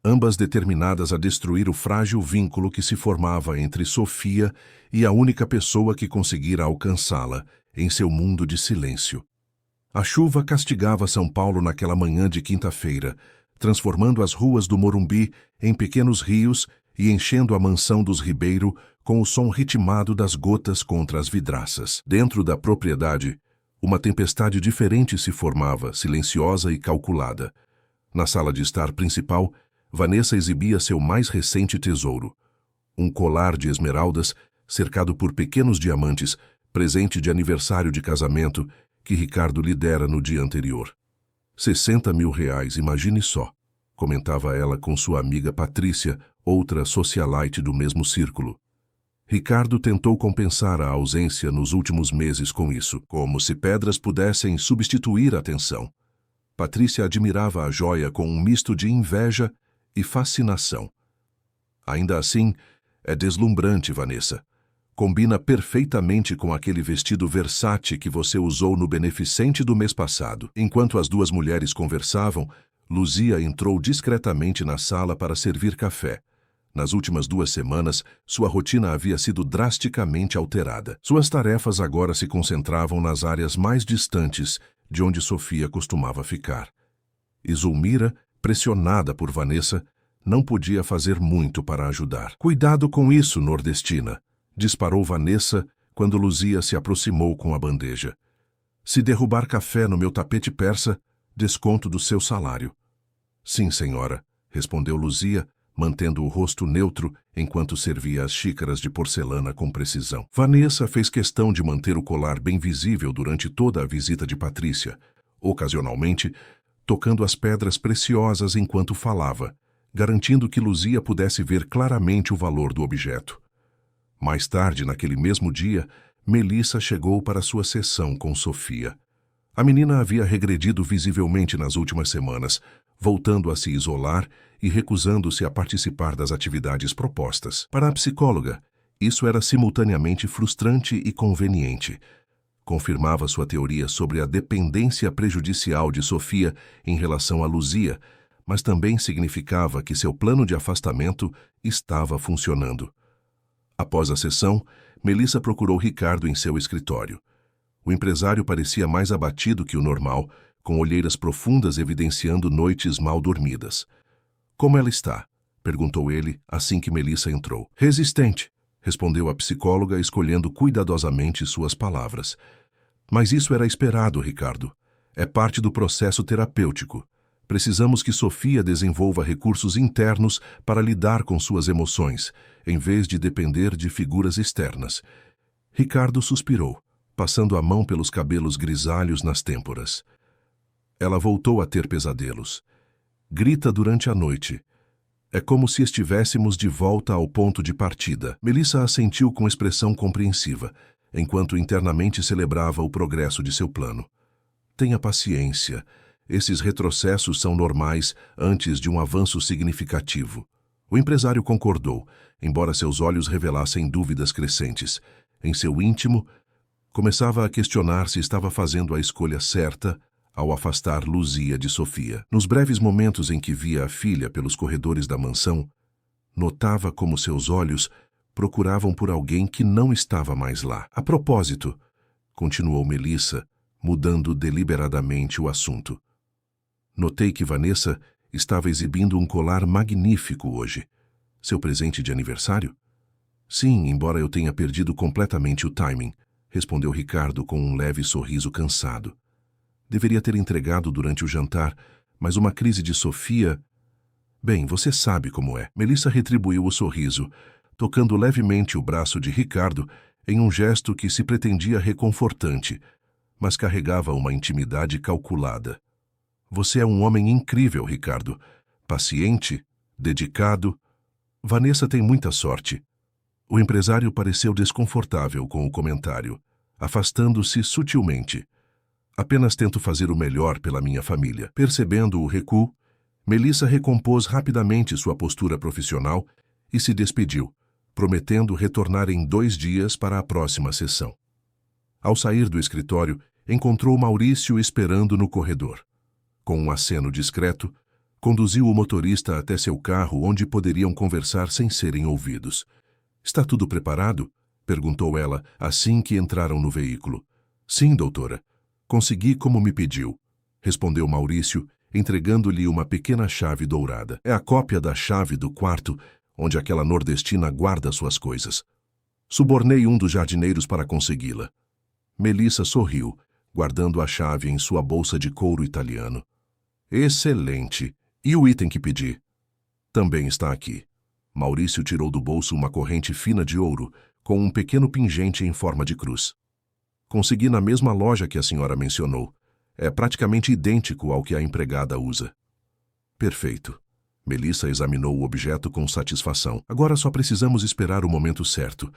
ambas determinadas a destruir o frágil vínculo que se formava entre Sofia e a única pessoa que conseguira alcançá-la em seu mundo de silêncio. A chuva castigava São Paulo naquela manhã de quinta-feira, transformando as ruas do Morumbi em pequenos rios e enchendo a mansão dos Ribeiro com o som ritmado das gotas contra as vidraças. Dentro da propriedade, uma tempestade diferente se formava, silenciosa e calculada. Na sala de estar principal, Vanessa exibia seu mais recente tesouro, um colar de esmeraldas cercado por pequenos diamantes, presente de aniversário de casamento que Ricardo lhe dera no dia anterior. 60 mil reais, imagine só, comentava ela com sua amiga Patrícia, outra socialite do mesmo círculo. Ricardo tentou compensar a ausência nos últimos meses com isso, como se pedras pudessem substituir a atenção. Patrícia admirava a joia com um misto de inveja e fascinação. Ainda assim, é deslumbrante, Vanessa. Combina perfeitamente com aquele vestido Versace que você usou no beneficente do mês passado. Enquanto as duas mulheres conversavam, Luzia entrou discretamente na sala para servir café. Nas últimas 2 semanas, sua rotina havia sido drasticamente alterada. Suas tarefas agora se concentravam nas áreas mais distantes de onde Sofia costumava ficar. E Zulmira, pressionada por Vanessa, não podia fazer muito para ajudar. Cuidado com isso, nordestina, disparou Vanessa quando Luzia se aproximou com a bandeja. Se derrubar café no meu tapete persa, desconto do seu salário. Sim, senhora, respondeu Luzia, mantendo o rosto neutro enquanto servia as xícaras de porcelana com precisão. Vanessa fez questão de manter o colar bem visível durante toda a visita de Patrícia, ocasionalmente tocando as pedras preciosas enquanto falava, garantindo que Luzia pudesse ver claramente o valor do objeto. Mais tarde, naquele mesmo dia, Melissa chegou para sua sessão com Sofia. A menina havia regredido visivelmente nas últimas semanas, voltando a se isolar e recusando-se a participar das atividades propostas. Para a psicóloga, isso era simultaneamente frustrante e conveniente. Confirmava sua teoria sobre a dependência prejudicial de Sofia em relação a Luzia, mas também significava que seu plano de afastamento estava funcionando. Após a sessão, Melissa procurou Ricardo em seu escritório. O empresário parecia mais abatido que o normal, com olheiras profundas evidenciando noites mal dormidas. "Como ela está?" perguntou ele assim que Melissa entrou. "Resistente", respondeu a psicóloga, escolhendo cuidadosamente suas palavras. "Mas isso era esperado, Ricardo. É parte do processo terapêutico. Precisamos que Sofia desenvolva recursos internos para lidar com suas emoções, em vez de depender de figuras externas." Ricardo suspirou, passando a mão pelos cabelos grisalhos nas têmporas. Ela voltou a ter pesadelos. Grita durante a noite. É como se estivéssemos de volta ao ponto de partida. Melissa assentiu com expressão compreensiva, enquanto internamente celebrava o progresso de seu plano. "Tenha paciência. Esses retrocessos são normais antes de um avanço significativo." O empresário concordou, embora seus olhos revelassem dúvidas crescentes. Em seu íntimo, começava a questionar se estava fazendo a escolha certa ao afastar Luzia de Sofia. Nos breves momentos em que via a filha pelos corredores da mansão, notava como seus olhos procuravam por alguém que não estava mais lá. "A propósito", continuou Melissa, mudando deliberadamente o assunto. "Notei que Vanessa estava exibindo um colar magnífico hoje. Seu presente de aniversário?" "Sim, embora eu tenha perdido completamente o timing", respondeu Ricardo com um leve sorriso cansado. "Deveria ter entregado durante o jantar, mas uma crise de Sofia... Bem, você sabe como é." Melissa retribuiu o sorriso, tocando levemente o braço de Ricardo em um gesto que se pretendia reconfortante, mas carregava uma intimidade calculada. "Você é um homem incrível, Ricardo. Paciente, dedicado. Vanessa tem muita sorte." O empresário pareceu desconfortável com o comentário, afastando-se sutilmente. "Apenas tento fazer o melhor pela minha família." Percebendo o recuo, Melissa recompôs rapidamente sua postura profissional e se despediu, prometendo retornar em 2 dias para a próxima sessão. Ao sair do escritório, encontrou Maurício esperando no corredor. Com um aceno discreto, conduziu o motorista até seu carro, onde poderiam conversar sem serem ouvidos. "Está tudo preparado?" perguntou ela assim que entraram no veículo. "Sim, doutora. Consegui como me pediu", respondeu Maurício, entregando-lhe uma pequena chave dourada. "É a cópia da chave do quarto onde aquela nordestina guarda suas coisas. Subornei um dos jardineiros para consegui-la." Melissa sorriu, guardando a chave em sua bolsa de couro italiano. "Excelente! E o item que pedi?" "Também está aqui." Maurício tirou do bolso uma corrente fina de ouro, com um pequeno pingente em forma de cruz. "Consegui na mesma loja que a senhora mencionou. É praticamente idêntico ao que a empregada usa." "Perfeito." Melissa examinou o objeto com satisfação. "Agora só precisamos esperar o momento certo.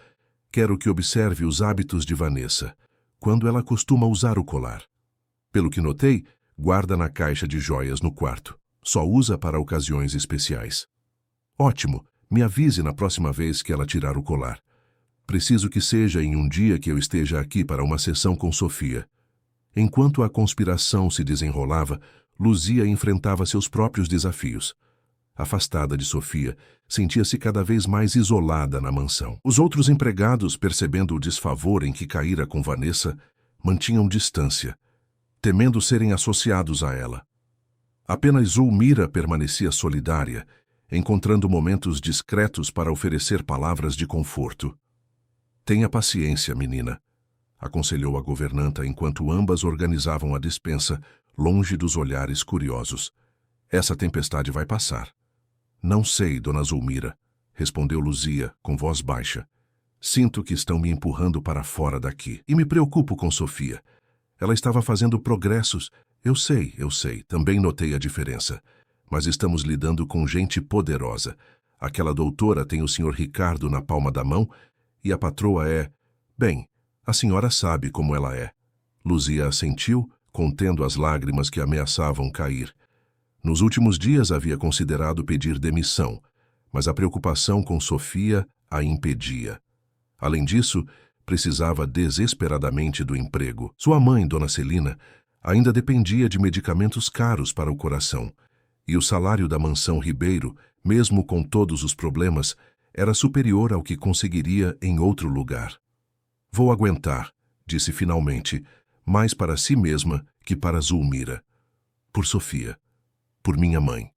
Quero que observe os hábitos de Vanessa. Quando ela costuma usar o colar?" "Pelo que notei, guarda na caixa de joias no quarto. Só usa para ocasiões especiais." "Ótimo. Me avise na próxima vez que ela tirar o colar. Preciso que seja em um dia que eu esteja aqui para uma sessão com Sofia." Enquanto a conspiração se desenrolava, Luzia enfrentava seus próprios desafios. Afastada de Sofia, sentia-se cada vez mais isolada na mansão. Os outros empregados, percebendo o desfavor em que caíra com Vanessa, mantinham distância, temendo serem associados a ela. Apenas Zulmira permanecia solidária, encontrando momentos discretos para oferecer palavras de conforto. "Tenha paciência, menina", aconselhou a governanta enquanto ambas organizavam a despensa, longe dos olhares curiosos. "Essa tempestade vai passar." "Não sei, dona Zulmira", respondeu Luzia, com voz baixa. "Sinto que estão me empurrando para fora daqui. E me preocupo com Sofia. Ela estava fazendo progressos. Eu sei, também notei a diferença. Mas estamos lidando com gente poderosa. Aquela doutora tem o Sr. Ricardo na palma da mão e a patroa é... Bem, a senhora sabe como ela é." Luzia assentiu, contendo as lágrimas que ameaçavam cair. Nos últimos dias havia considerado pedir demissão, mas a preocupação com Sofia a impedia. Além disso, precisava desesperadamente do emprego. Sua mãe, Dona Celina, ainda dependia de medicamentos caros para o coração, e o salário da mansão Ribeiro, mesmo com todos os problemas, era superior ao que conseguiria em outro lugar. Vou aguentar, disse finalmente, mais para si mesma que para Zulmira. Por Sofia. Por minha mãe.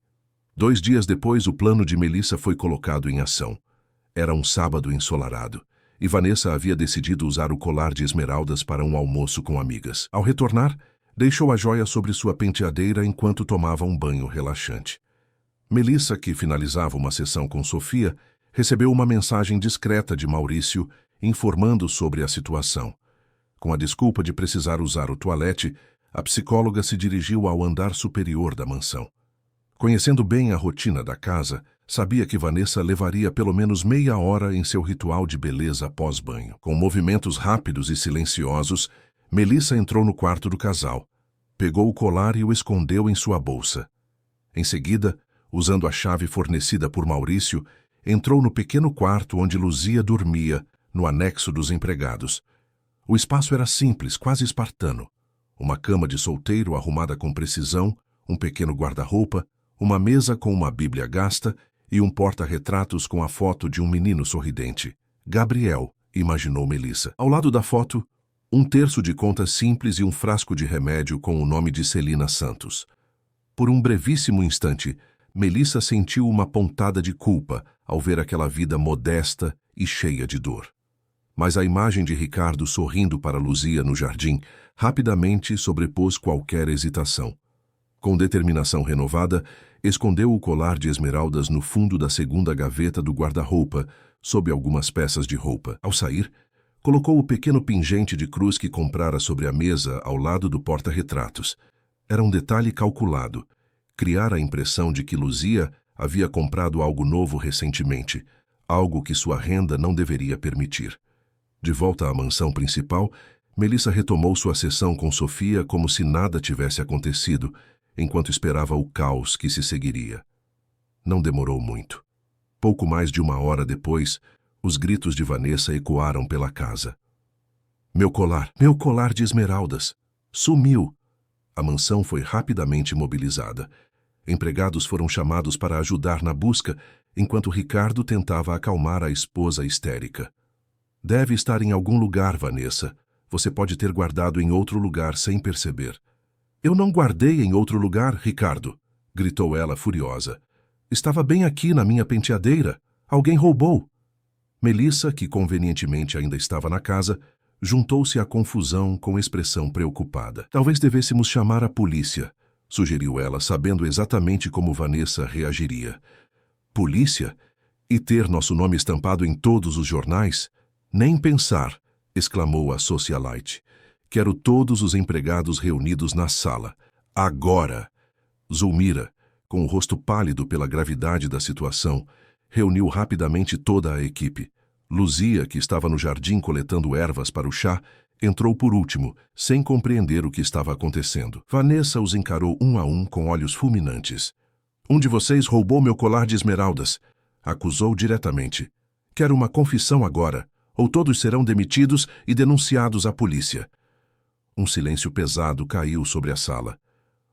2 dias depois, o plano de Melissa foi colocado em ação. Era um sábado ensolarado, e Vanessa havia decidido usar o colar de esmeraldas para um almoço com amigas. Ao retornar, deixou a joia sobre sua penteadeira enquanto tomava um banho relaxante. Melissa, que finalizava uma sessão com Sofia, recebeu uma mensagem discreta de Maurício informando sobre a situação. Com a desculpa de precisar usar o toalete, a psicóloga se dirigiu ao andar superior da mansão. Conhecendo bem a rotina da casa, sabia que Vanessa levaria pelo menos meia hora em seu ritual de beleza pós-banho. Com movimentos rápidos e silenciosos, Melissa entrou no quarto do casal, pegou o colar e o escondeu em sua bolsa. Em seguida, usando a chave fornecida por Maurício, entrou no pequeno quarto onde Luzia dormia, no anexo dos empregados. O espaço era simples, quase espartano. Uma cama de solteiro arrumada com precisão, um pequeno guarda-roupa, uma mesa com uma bíblia gasta e um porta-retratos com a foto de um menino sorridente. Gabriel, imaginou Melissa. Ao lado da foto, um terço de conta simples e um frasco de remédio com o nome de Celina Santos. Por um brevíssimo instante, Melissa sentiu uma pontada de culpa ao ver aquela vida modesta e cheia de dor. Mas a imagem de Ricardo sorrindo para Luzia no jardim rapidamente sobrepôs qualquer hesitação. Com determinação renovada, escondeu o colar de esmeraldas no fundo da segunda gaveta do guarda-roupa, sob algumas peças de roupa. Ao sair, colocou o pequeno pingente de cruz que comprara sobre a mesa ao lado do porta-retratos. Era um detalhe calculado, criar a impressão de que Luzia havia comprado algo novo recentemente, algo que sua renda não deveria permitir. De volta à mansão principal, Melissa retomou sua sessão com Sofia como se nada tivesse acontecido, enquanto esperava o caos que se seguiria. Não demorou muito. Pouco mais de 1 hora depois, os gritos de Vanessa ecoaram pela casa. Meu colar de esmeraldas! Sumiu! A mansão foi rapidamente mobilizada. Empregados foram chamados para ajudar na busca, enquanto Ricardo tentava acalmar a esposa histérica. Deve estar em algum lugar, Vanessa. Você pode ter guardado em outro lugar sem perceber. Eu não guardei em outro lugar, Ricardo, gritou ela furiosa. Estava bem aqui na minha penteadeira. Alguém roubou. Melissa, que convenientemente ainda estava na casa, juntou-se à confusão com expressão preocupada. Talvez devêssemos chamar a polícia, sugeriu ela, sabendo exatamente como Vanessa reagiria. Polícia? E ter nosso nome estampado em todos os jornais? Nem pensar, exclamou a socialite. Quero todos os empregados reunidos na sala. Agora! Zulmira, com o rosto pálido pela gravidade da situação, reuniu rapidamente toda a equipe. Luzia, que estava no jardim coletando ervas para o chá, entrou por último, sem compreender o que estava acontecendo. Vanessa os encarou um a um com olhos fulminantes. Um de vocês roubou meu colar de esmeraldas, acusou diretamente. Quero uma confissão agora, ou todos serão demitidos e denunciados à polícia. Um silêncio pesado caiu sobre a sala.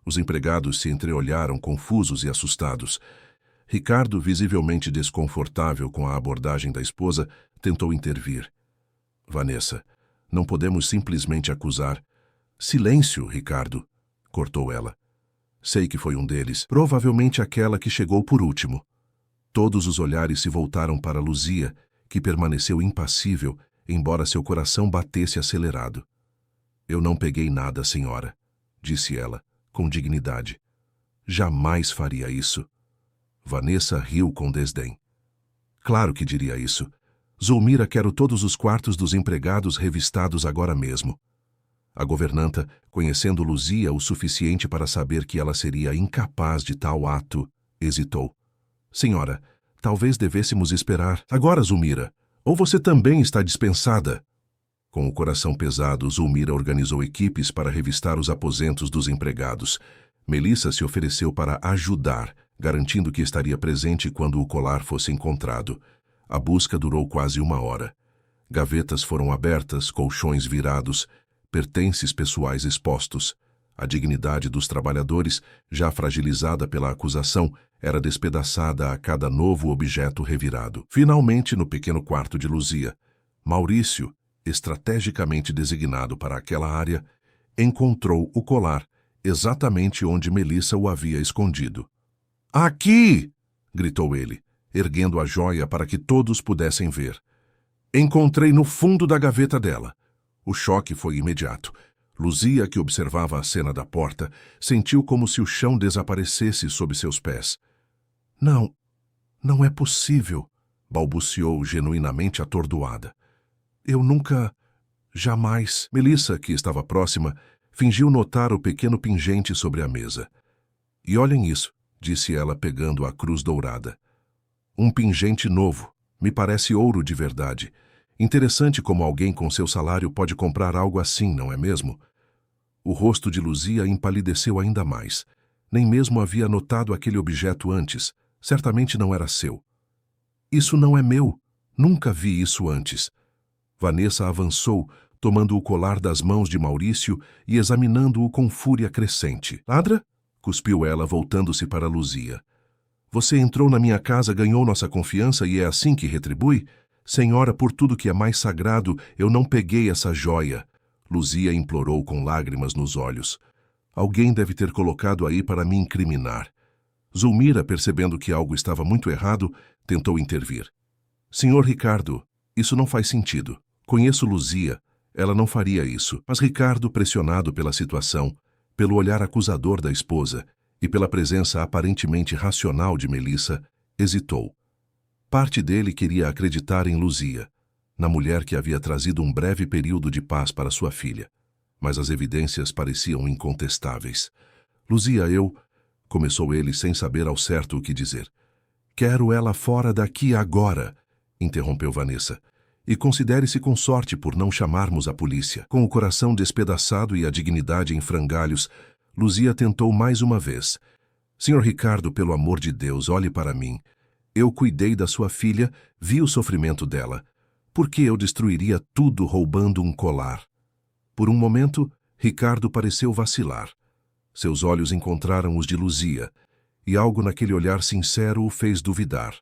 Os empregados se entreolharam confusos e assustados. Ricardo, visivelmente desconfortável com a abordagem da esposa, tentou intervir. Vanessa, não podemos simplesmente acusar. Silêncio, Ricardo, cortou ela. Sei que foi um deles, provavelmente aquela que chegou por último. Todos os olhares se voltaram para Luzia, que permaneceu impassível, embora seu coração batesse acelerado. Eu não peguei nada, senhora, disse ela, com dignidade. Jamais faria isso. Vanessa riu com desdém. Claro que diria isso. Zulmira, quero todos os quartos dos empregados revistados agora mesmo. A governanta, conhecendo Luzia o suficiente para saber que ela seria incapaz de tal ato, hesitou. Senhora, talvez devêssemos esperar. Agora, Zulmira, ou você também está dispensada? Com o coração pesado, Zulmira organizou equipes para revistar os aposentos dos empregados. Melissa se ofereceu para ajudar, garantindo que estaria presente quando o colar fosse encontrado. A busca durou quase 1 hora. Gavetas foram abertas, colchões virados, pertences pessoais expostos. A dignidade dos trabalhadores, já fragilizada pela acusação, era despedaçada a cada novo objeto revirado. Finalmente, no pequeno quarto de Luzia, Maurício, estrategicamente designado para aquela área, encontrou o colar exatamente onde Melissa o havia escondido. "Aqui!" gritou ele, erguendo a joia para que todos pudessem ver. "Encontrei no fundo da gaveta dela." O choque foi imediato. Luzia, que observava a cena da porta, sentiu como se o chão desaparecesse sob seus pés. Não é possível", balbuciou genuinamente atordoada. "Eu nunca, jamais..." Melissa, que estava próxima, fingiu notar o pequeno pingente sobre a mesa. "E olhem isso", disse ela pegando a cruz dourada. "Um pingente novo. Me parece ouro de verdade. Interessante como alguém com seu salário pode comprar algo assim, não é mesmo?" O rosto de Luzia empalideceu ainda mais. Nem mesmo havia notado aquele objeto antes. Certamente não era seu. "Isso não é meu. Nunca vi isso antes." Vanessa avançou, tomando o colar das mãos de Maurício e examinando-o com fúria crescente. "Ladra?" cuspiu ela, voltando-se para Luzia. "Você entrou na minha casa, ganhou nossa confiança e é assim que retribui? Senhora, por tudo que é mais sagrado, eu não peguei essa joia." Luzia implorou com lágrimas nos olhos. "Alguém deve ter colocado aí para me incriminar." Zulmira, percebendo que algo estava muito errado, tentou intervir. "Senhor Ricardo, isso não faz sentido. Conheço Luzia. Ela não faria isso." Mas Ricardo, pressionado pela situação, pelo olhar acusador da esposa e pela presença aparentemente racional de Melissa, hesitou. Parte dele queria acreditar em Luzia, na mulher que havia trazido um breve período de paz para sua filha. Mas as evidências pareciam incontestáveis. "Luzia, começou ele sem saber ao certo o que dizer. "Quero ela fora daqui agora", interrompeu Vanessa. "E considere-se com sorte por não chamarmos a polícia." Com o coração despedaçado e a dignidade em frangalhos, Luzia tentou mais uma vez. "Senhor Ricardo, pelo amor de Deus, olhe para mim. Eu cuidei da sua filha, vi o sofrimento dela. Por que eu destruiria tudo roubando um colar?" Por um momento, Ricardo pareceu vacilar. Seus olhos encontraram os de Luzia, e algo naquele olhar sincero o fez duvidar.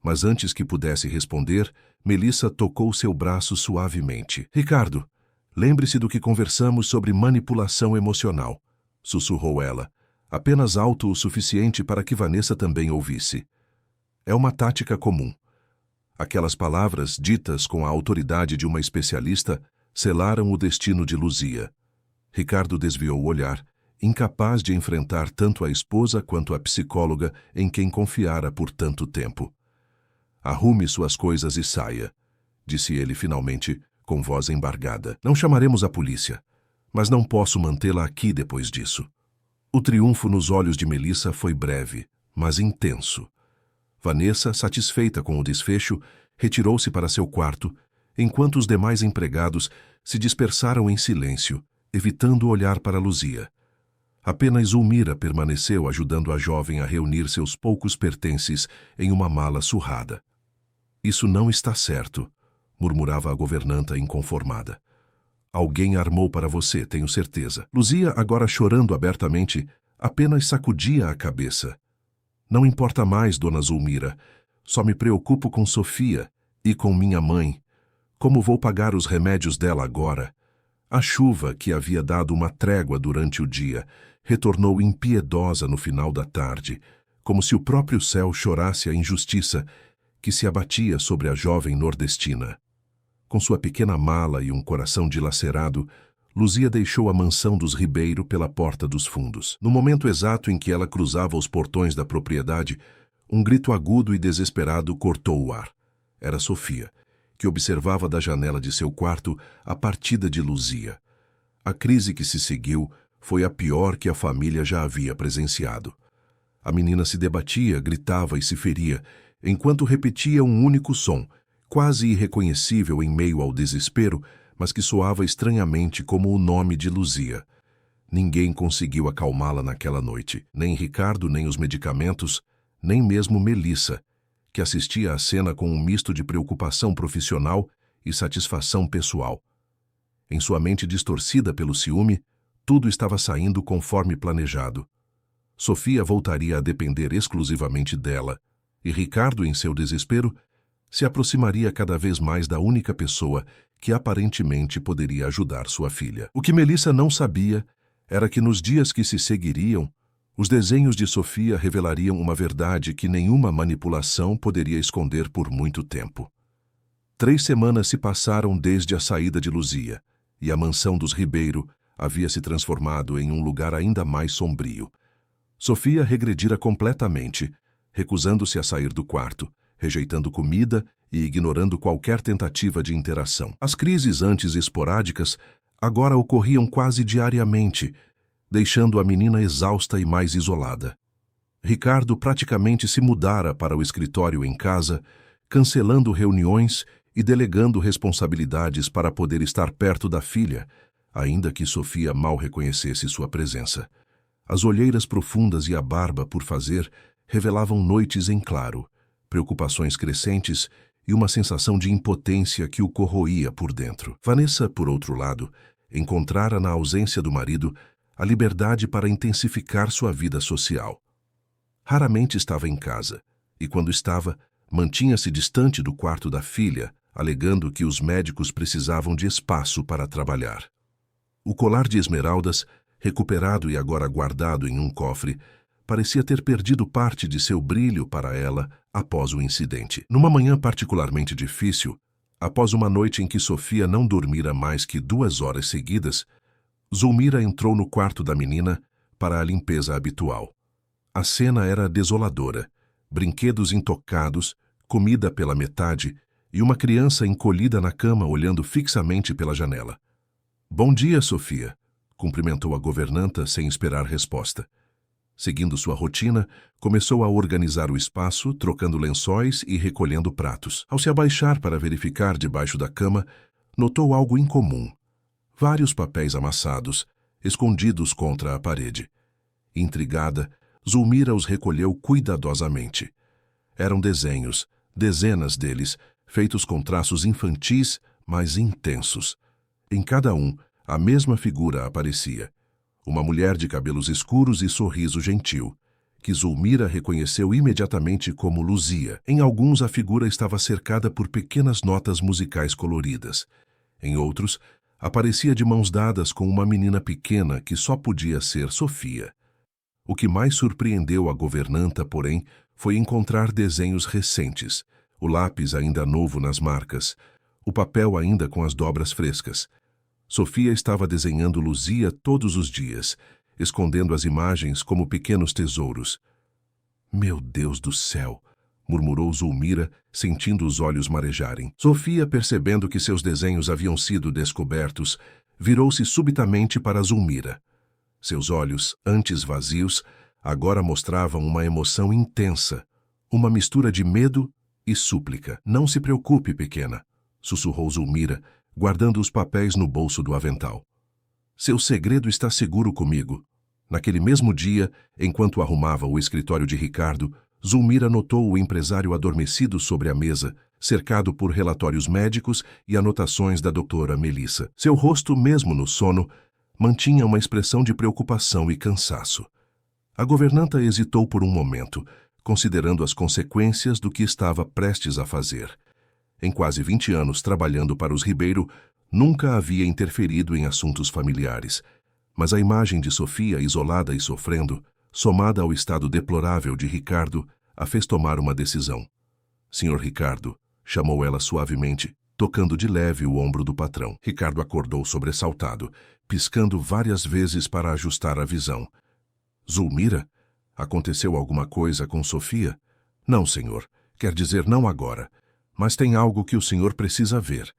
Mas antes que pudesse responder, Melissa tocou seu braço suavemente. "Ricardo, lembre-se do que conversamos sobre manipulação emocional", sussurrou ela, apenas alto o suficiente para que Vanessa também ouvisse. "É uma tática comum." Aquelas palavras, ditas com a autoridade de uma especialista, selaram o destino de Luzia. Ricardo desviou o olhar, incapaz de enfrentar tanto a esposa quanto a psicóloga em quem confiara por tanto tempo. "Arrume suas coisas e saia", disse ele finalmente, com voz embargada. "Não chamaremos a polícia, mas não posso mantê-la aqui depois disso." O triunfo nos olhos de Melissa foi breve, mas intenso. Vanessa, satisfeita com o desfecho, retirou-se para seu quarto, enquanto os demais empregados se dispersaram em silêncio, evitando olhar para Luzia. Apenas Zulmira permaneceu ajudando a jovem a reunir seus poucos pertences em uma mala surrada. "Isso não está certo", murmurava a governanta inconformada. "Alguém armou para você, tenho certeza." Luzia, agora chorando abertamente, apenas sacudia a cabeça. "Não importa mais, dona Zulmira. Só me preocupo com Sofia e com minha mãe. Como vou pagar os remédios dela agora?" A chuva, que havia dado uma trégua durante o dia, retornou impiedosa no final da tarde, como se o próprio céu chorasse a injustiça que se abatia sobre a jovem nordestina. Com sua pequena mala e um coração dilacerado, Luzia deixou a mansão dos Ribeiro pela porta dos fundos. No momento exato em que ela cruzava os portões da propriedade, um grito agudo e desesperado cortou o ar. Era Sofia, que observava da janela de seu quarto a partida de Luzia. A crise que se seguiu foi a pior que a família já havia presenciado. A menina se debatia, gritava e se feria, enquanto repetia um único som, quase irreconhecível em meio ao desespero, mas que soava estranhamente como o nome de Luzia. Ninguém conseguiu acalmá-la naquela noite, nem Ricardo, nem os medicamentos, nem mesmo Melissa, que assistia à cena com um misto de preocupação profissional e satisfação pessoal. Em sua mente distorcida pelo ciúme, tudo estava saindo conforme planejado. Sofia voltaria a depender exclusivamente dela, e Ricardo, em seu desespero, se aproximaria cada vez mais da única pessoa que aparentemente poderia ajudar sua filha. O que Melissa não sabia era que nos dias que se seguiriam, os desenhos de Sofia revelariam uma verdade que nenhuma manipulação poderia esconder por muito tempo. 3 semanas se passaram desde a saída de Luzia, e a mansão dos Ribeiro havia se transformado em um lugar ainda mais sombrio. Sofia regredira completamente, recusando-se a sair do quarto, rejeitando comida e ignorando qualquer tentativa de interação. As crises antes esporádicas agora ocorriam quase diariamente, deixando a menina exausta e mais isolada. Ricardo praticamente se mudara para o escritório em casa, cancelando reuniões e delegando responsabilidades para poder estar perto da filha, ainda que Sofia mal reconhecesse sua presença. As olheiras profundas e a barba por fazer revelavam noites em claro, preocupações crescentes e uma sensação de impotência que o corroía por dentro. Vanessa, por outro lado, encontrara na ausência do marido a liberdade para intensificar sua vida social. Raramente estava em casa, e quando estava, mantinha-se distante do quarto da filha, alegando que os médicos precisavam de espaço para trabalhar. O colar de esmeraldas, recuperado e agora guardado em um cofre, parecia ter perdido parte de seu brilho para ela após o incidente. Numa manhã particularmente difícil, após uma noite em que Sofia não dormira mais que 2 horas seguidas, Zulmira entrou no quarto da menina para a limpeza habitual. A cena era desoladora: brinquedos intocados, comida pela metade e uma criança encolhida na cama olhando fixamente pela janela. "Bom dia, Sofia", cumprimentou a governanta sem esperar resposta. Seguindo sua rotina, começou a organizar o espaço, trocando lençóis e recolhendo pratos. Ao se abaixar para verificar debaixo da cama, notou algo incomum: vários papéis amassados, escondidos contra a parede. Intrigada, Zulmira os recolheu cuidadosamente. Eram desenhos, dezenas deles, feitos com traços infantis, mas intensos. Em cada um, a mesma figura aparecia: uma mulher de cabelos escuros e sorriso gentil, que Zulmira reconheceu imediatamente como Luzia. Em alguns, a figura estava cercada por pequenas notas musicais coloridas. Em outros, aparecia de mãos dadas com uma menina pequena que só podia ser Sofia. O que mais surpreendeu a governanta, porém, foi encontrar desenhos recentes, o lápis ainda novo nas marcas, o papel ainda com as dobras frescas. Sofia estava desenhando Luzia todos os dias, escondendo as imagens como pequenos tesouros. "Meu Deus do céu!", murmurou Zulmira, sentindo os olhos marejarem. Sofia, percebendo que seus desenhos haviam sido descobertos, virou-se subitamente para Zulmira. Seus olhos, antes vazios, agora mostravam uma emoção intensa, uma mistura de medo e súplica. "Não se preocupe, pequena", sussurrou Zulmira, guardando os papéis no bolso do avental. "Seu segredo está seguro comigo." Naquele mesmo dia, enquanto arrumava o escritório de Ricardo, Zulmira notou o empresário adormecido sobre a mesa, cercado por relatórios médicos e anotações da doutora Melissa. Seu rosto, mesmo no sono, mantinha uma expressão de preocupação e cansaço. A governanta hesitou por um momento, considerando as consequências do que estava prestes a fazer. Em quase 20 anos trabalhando para os Ribeiro, nunca havia interferido em assuntos familiares, mas a imagem de Sofia isolada e sofrendo, somada ao estado deplorável de Ricardo, a fez tomar uma decisão. "Senhor Ricardo", chamou ela suavemente, tocando de leve o ombro do patrão. Ricardo acordou sobressaltado, piscando várias vezes para ajustar a visão. "Zulmira? Aconteceu alguma coisa com Sofia?" "Não, senhor. Quer dizer, não agora. Mas tem algo que o senhor precisa ver."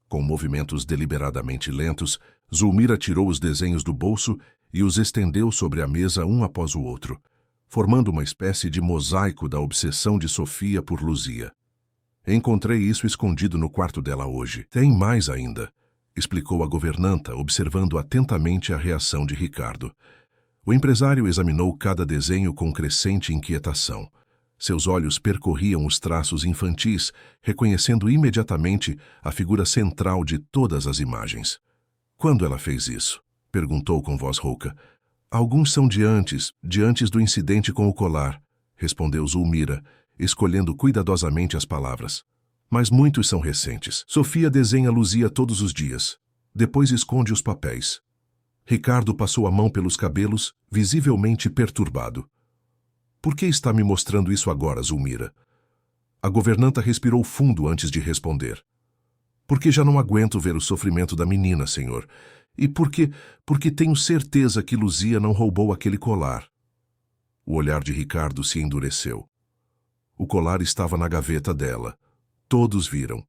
Com movimentos deliberadamente lentos, Zulmira tirou os desenhos do bolso e os estendeu sobre a mesa um após o outro, formando uma espécie de mosaico da obsessão de Sofia por Luzia. "Encontrei isso escondido no quarto dela hoje. Tem mais ainda. explicou a governanta, observando atentamente a reação de Ricardo. O empresário examinou cada desenho com crescente inquietação. Seus olhos percorriam os traços infantis, reconhecendo imediatamente a figura central de todas as imagens. Quando ela fez isso? Perguntou com voz rouca. Alguns são de antes do incidente com o colar, respondeu Zulmira, escolhendo cuidadosamente as palavras. Mas muitos são recentes. Sofia desenha Luzia todos os dias. Depois esconde os papéis. Ricardo passou a mão pelos cabelos, visivelmente perturbado. Por que está me mostrando isso agora, Zulmira? A governanta respirou fundo antes de responder. Porque já não aguento ver o sofrimento da menina, senhor. E porque tenho certeza que Luzia não roubou aquele colar. O olhar de Ricardo se endureceu. O colar estava na gaveta dela. Todos viram.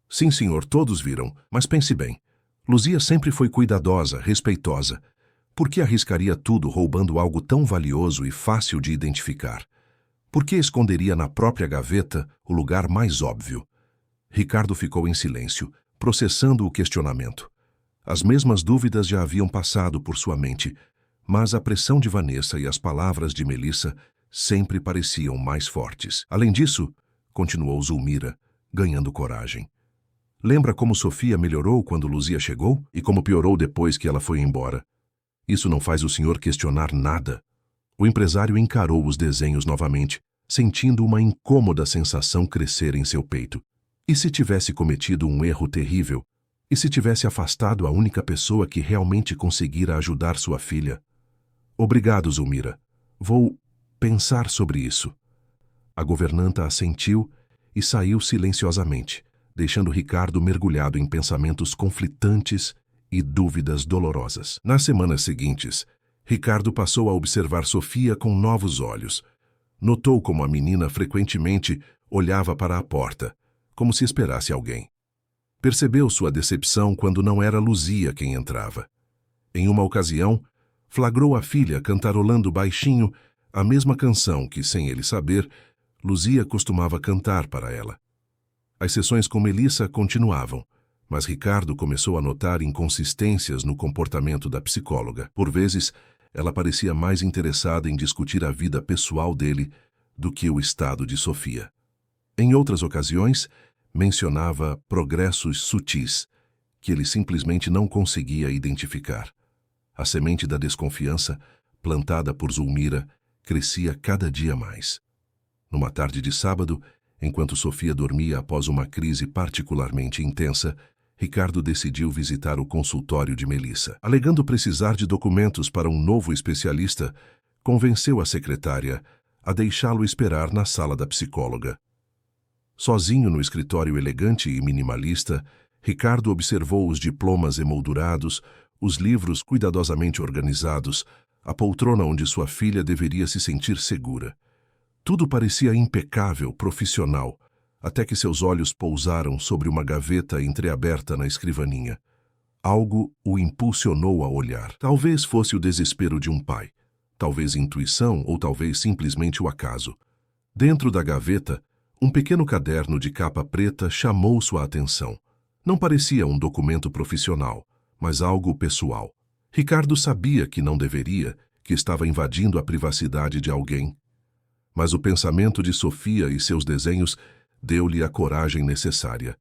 Sim, senhor, todos viram, mas pense bem. Luzia sempre foi cuidadosa, respeitosa. Por que arriscaria tudo roubando algo tão valioso e fácil de identificar? Por que esconderia na própria gaveta o lugar mais óbvio? Ricardo ficou em silêncio, processando o questionamento. As mesmas dúvidas já haviam passado por sua mente, mas a pressão de Vanessa e as palavras de Melissa sempre pareciam mais fortes. Além disso, continuou Zulmira, ganhando coragem. Lembra como Sofia melhorou quando Luzia chegou e como piorou depois que ela foi embora? Isso não faz o senhor questionar nada. O empresário encarou os desenhos novamente, sentindo uma incômoda sensação crescer em seu peito. E se tivesse cometido um erro terrível? E se tivesse afastado a única pessoa que realmente conseguira ajudar sua filha? Obrigado, Zulmira. Vou pensar sobre isso. A governanta assentiu e saiu silenciosamente, deixando Ricardo mergulhado em pensamentos conflitantes e dúvidas dolorosas. Nas semanas seguintes, Ricardo passou a observar Sofia com novos olhos. Notou como a menina frequentemente olhava para a porta, como se esperasse alguém. Percebeu sua decepção quando não era Luzia quem entrava. Em uma ocasião, flagrou a filha cantarolando baixinho a mesma canção que, sem ele saber, Luzia costumava cantar para ela. As sessões com Melissa continuavam, mas Ricardo começou a notar inconsistências no comportamento da psicóloga. Por vezes, ela parecia mais interessada em discutir a vida pessoal dele do que o estado de Sofia. Em outras ocasiões, mencionava progressos sutis que ele simplesmente não conseguia identificar. A semente da desconfiança, plantada por Zulmira, crescia cada dia mais. Numa tarde de sábado, enquanto Sofia dormia após uma crise particularmente intensa, Ricardo decidiu visitar o consultório de Melissa. Alegando precisar de documentos para um novo especialista, convenceu a secretária a deixá-lo esperar na sala da psicóloga. Sozinho no escritório elegante e minimalista, Ricardo observou os diplomas emoldurados, os livros cuidadosamente organizados, a poltrona onde sua filha deveria se sentir segura. Tudo parecia impecável, profissional, até que seus olhos pousaram sobre uma gaveta entreaberta na escrivaninha. Algo o impulsionou a olhar. Talvez fosse o desespero de um pai, talvez intuição ou talvez simplesmente o acaso. Dentro da gaveta, um pequeno caderno de capa preta chamou sua atenção. Não parecia um documento profissional, mas algo pessoal. Ricardo sabia que não deveria, que estava invadindo a privacidade de alguém. Mas o pensamento de Sofia e seus desenhos deu-lhe a coragem necessária.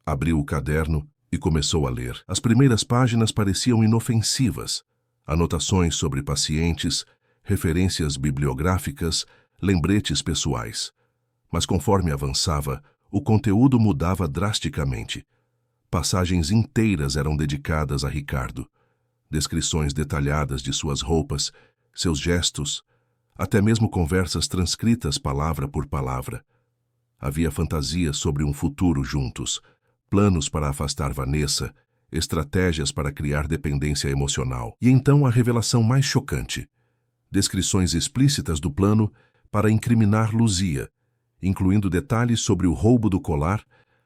Abriu o caderno e começou a ler. As primeiras páginas pareciam inofensivas. Anotações sobre pacientes, referências bibliográficas, lembretes pessoais. Mas conforme avançava, o conteúdo mudava drasticamente. Passagens inteiras eram dedicadas a Ricardo. Descrições detalhadas de suas roupas, seus gestos, até mesmo conversas transcritas palavra por palavra. Havia fantasias sobre um futuro juntos, planos para afastar Vanessa, estratégias para criar dependência emocional. E então a revelação mais chocante. Descrições explícitas do plano para incriminar Luzia, incluindo detalhes sobre o roubo do colar,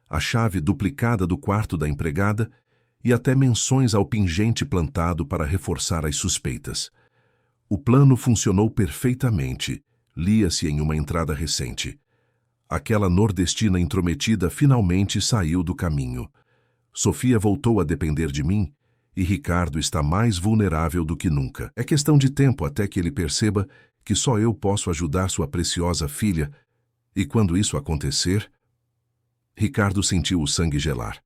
a chave duplicada do quarto da empregada e até menções ao pingente plantado para reforçar as suspeitas. O plano funcionou perfeitamente, lia-se em uma entrada recente. Aquela nordestina intrometida finalmente saiu do caminho. Sofia voltou a depender de mim e Ricardo está mais vulnerável do que nunca. É questão de tempo até que ele perceba que só eu posso ajudar sua preciosa filha, e quando isso acontecer... Ricardo sentiu o sangue gelar.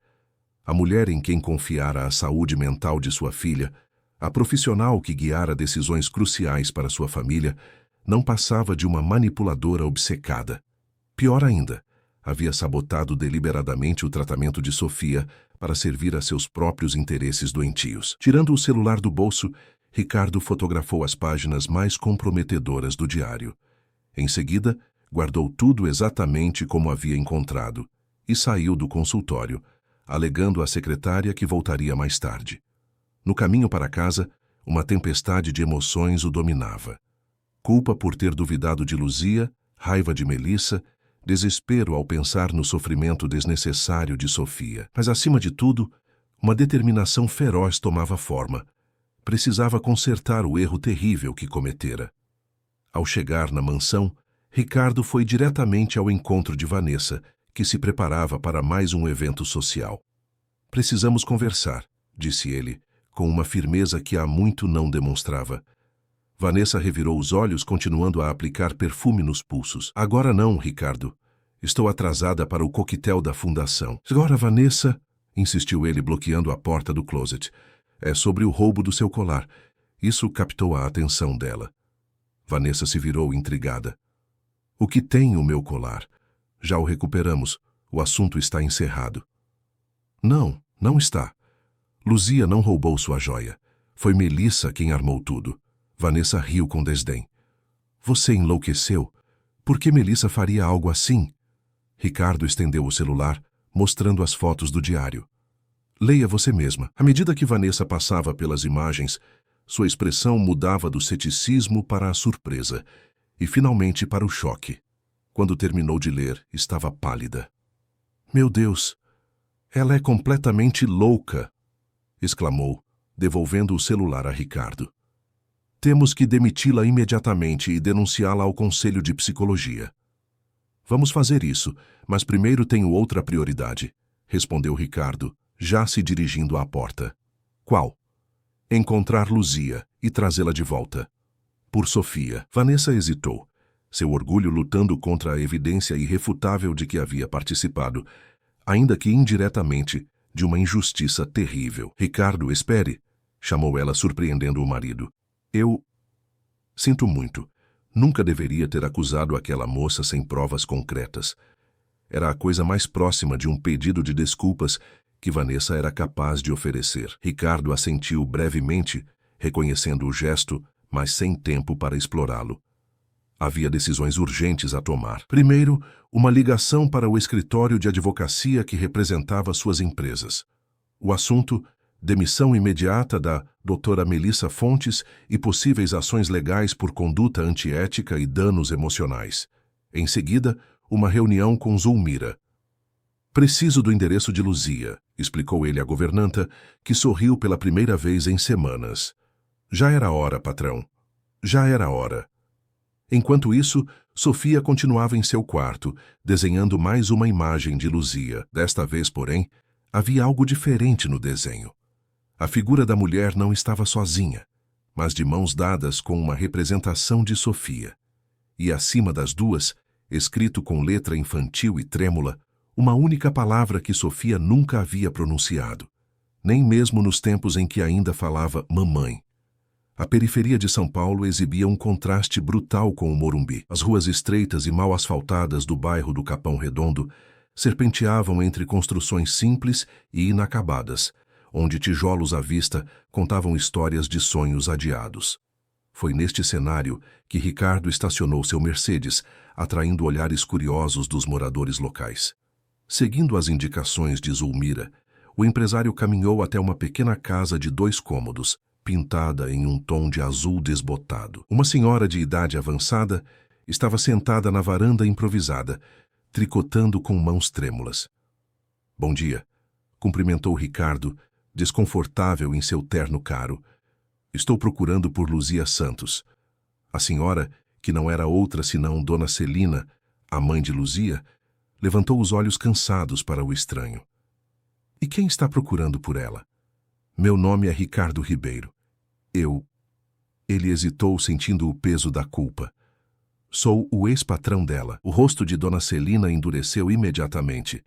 A mulher em quem confiara a saúde mental de sua filha, a profissional que guiara decisões cruciais para sua família, não passava de uma manipuladora obcecada. Pior ainda, havia sabotado deliberadamente o tratamento de Sofia para servir a seus próprios interesses doentios. Tirando o celular do bolso, Ricardo fotografou as páginas mais comprometedoras do diário. Em seguida, guardou tudo exatamente como havia encontrado e saiu do consultório, alegando à secretária que voltaria mais tarde. No caminho para casa, uma tempestade de emoções o dominava. Culpa por ter duvidado de Luzia, raiva de Melissa, desespero ao pensar no sofrimento desnecessário de Sofia. Mas, acima de tudo, uma determinação feroz tomava forma. Precisava consertar o erro terrível que cometera. Ao chegar na mansão, Ricardo foi diretamente ao encontro de Vanessa, que se preparava para mais um evento social. Precisamos conversar, disse ele, com uma firmeza que há muito não demonstrava. Vanessa revirou os olhos, continuando a aplicar perfume nos pulsos. Agora não, Ricardo. Estou atrasada para o coquetel da fundação. Agora, Vanessa, insistiu ele, bloqueando a porta do closet. É sobre o roubo do seu colar. Isso captou a atenção dela. Vanessa se virou intrigada. O que tem o meu colar? Já o recuperamos. O assunto está encerrado. Não, não está. Luzia não roubou sua joia. Foi Melissa quem armou tudo. Vanessa riu com desdém. Você enlouqueceu? Por que Melissa faria algo assim? Ricardo estendeu o celular, mostrando as fotos do diário. Leia você mesma. À medida que Vanessa passava pelas imagens, sua expressão mudava do ceticismo para a surpresa e finalmente para o choque. Quando terminou de ler, estava pálida. Meu Deus! Ela é completamente louca! Exclamou, devolvendo o celular a Ricardo. Temos que demiti-la imediatamente e denunciá-la ao Conselho de Psicologia. Vamos fazer isso, mas primeiro tenho outra prioridade, respondeu Ricardo, já se dirigindo à porta. Qual? Encontrar Luzia e trazê-la de volta. Por Sofia. Vanessa hesitou, seu orgulho lutando contra a evidência irrefutável de que havia participado, ainda que indiretamente, de uma injustiça terrível. Ricardo, espere, chamou ela, surpreendendo o marido. Eu... Sinto muito. Nunca deveria ter acusado aquela moça sem provas concretas. Era a coisa mais próxima de um pedido de desculpas que Vanessa era capaz de oferecer. Ricardo assentiu brevemente, reconhecendo o gesto, mas sem tempo para explorá-lo. Havia decisões urgentes a tomar. Primeiro, uma ligação para o escritório de advocacia que representava suas empresas. O assunto... demissão imediata da doutora Melissa Fontes e possíveis ações legais por conduta antiética e danos emocionais. Em seguida, uma reunião com Zulmira. Preciso do endereço de Luzia, explicou ele à governanta, que sorriu pela primeira vez em semanas. Já era hora, patrão. Já era hora. Enquanto isso, Sofia continuava em seu quarto, desenhando mais uma imagem de Luzia. Desta vez, porém, havia algo diferente no desenho. A figura da mulher não estava sozinha, mas de mãos dadas com uma representação de Sofia. E acima das duas, escrito com letra infantil e trêmula, uma única palavra que Sofia nunca havia pronunciado, nem mesmo nos tempos em que ainda falava mamãe. A periferia de São Paulo exibia um contraste brutal com o Morumbi. As ruas estreitas e mal asfaltadas do bairro do Capão Redondo serpenteavam entre construções simples e inacabadas, onde tijolos à vista contavam histórias de sonhos adiados. Foi neste cenário que Ricardo estacionou seu Mercedes, atraindo olhares curiosos dos moradores locais. Seguindo as indicações de Zulmira, o empresário caminhou até uma pequena casa de 2 cômodos, pintada em um tom de azul desbotado. Uma senhora de idade avançada estava sentada na varanda improvisada, tricotando com mãos trêmulas. Bom dia, cumprimentou Ricardo, desconfortável em seu terno caro. Estou procurando por Luzia Santos. A senhora, que não era outra senão Dona Celina, a mãe de Luzia, levantou os olhos cansados para o estranho. E quem está procurando por ela? Meu nome é Ricardo Ribeiro. Ele hesitou, sentindo o peso da culpa. Sou o ex-patrão dela. O rosto de Dona Celina endureceu imediatamente.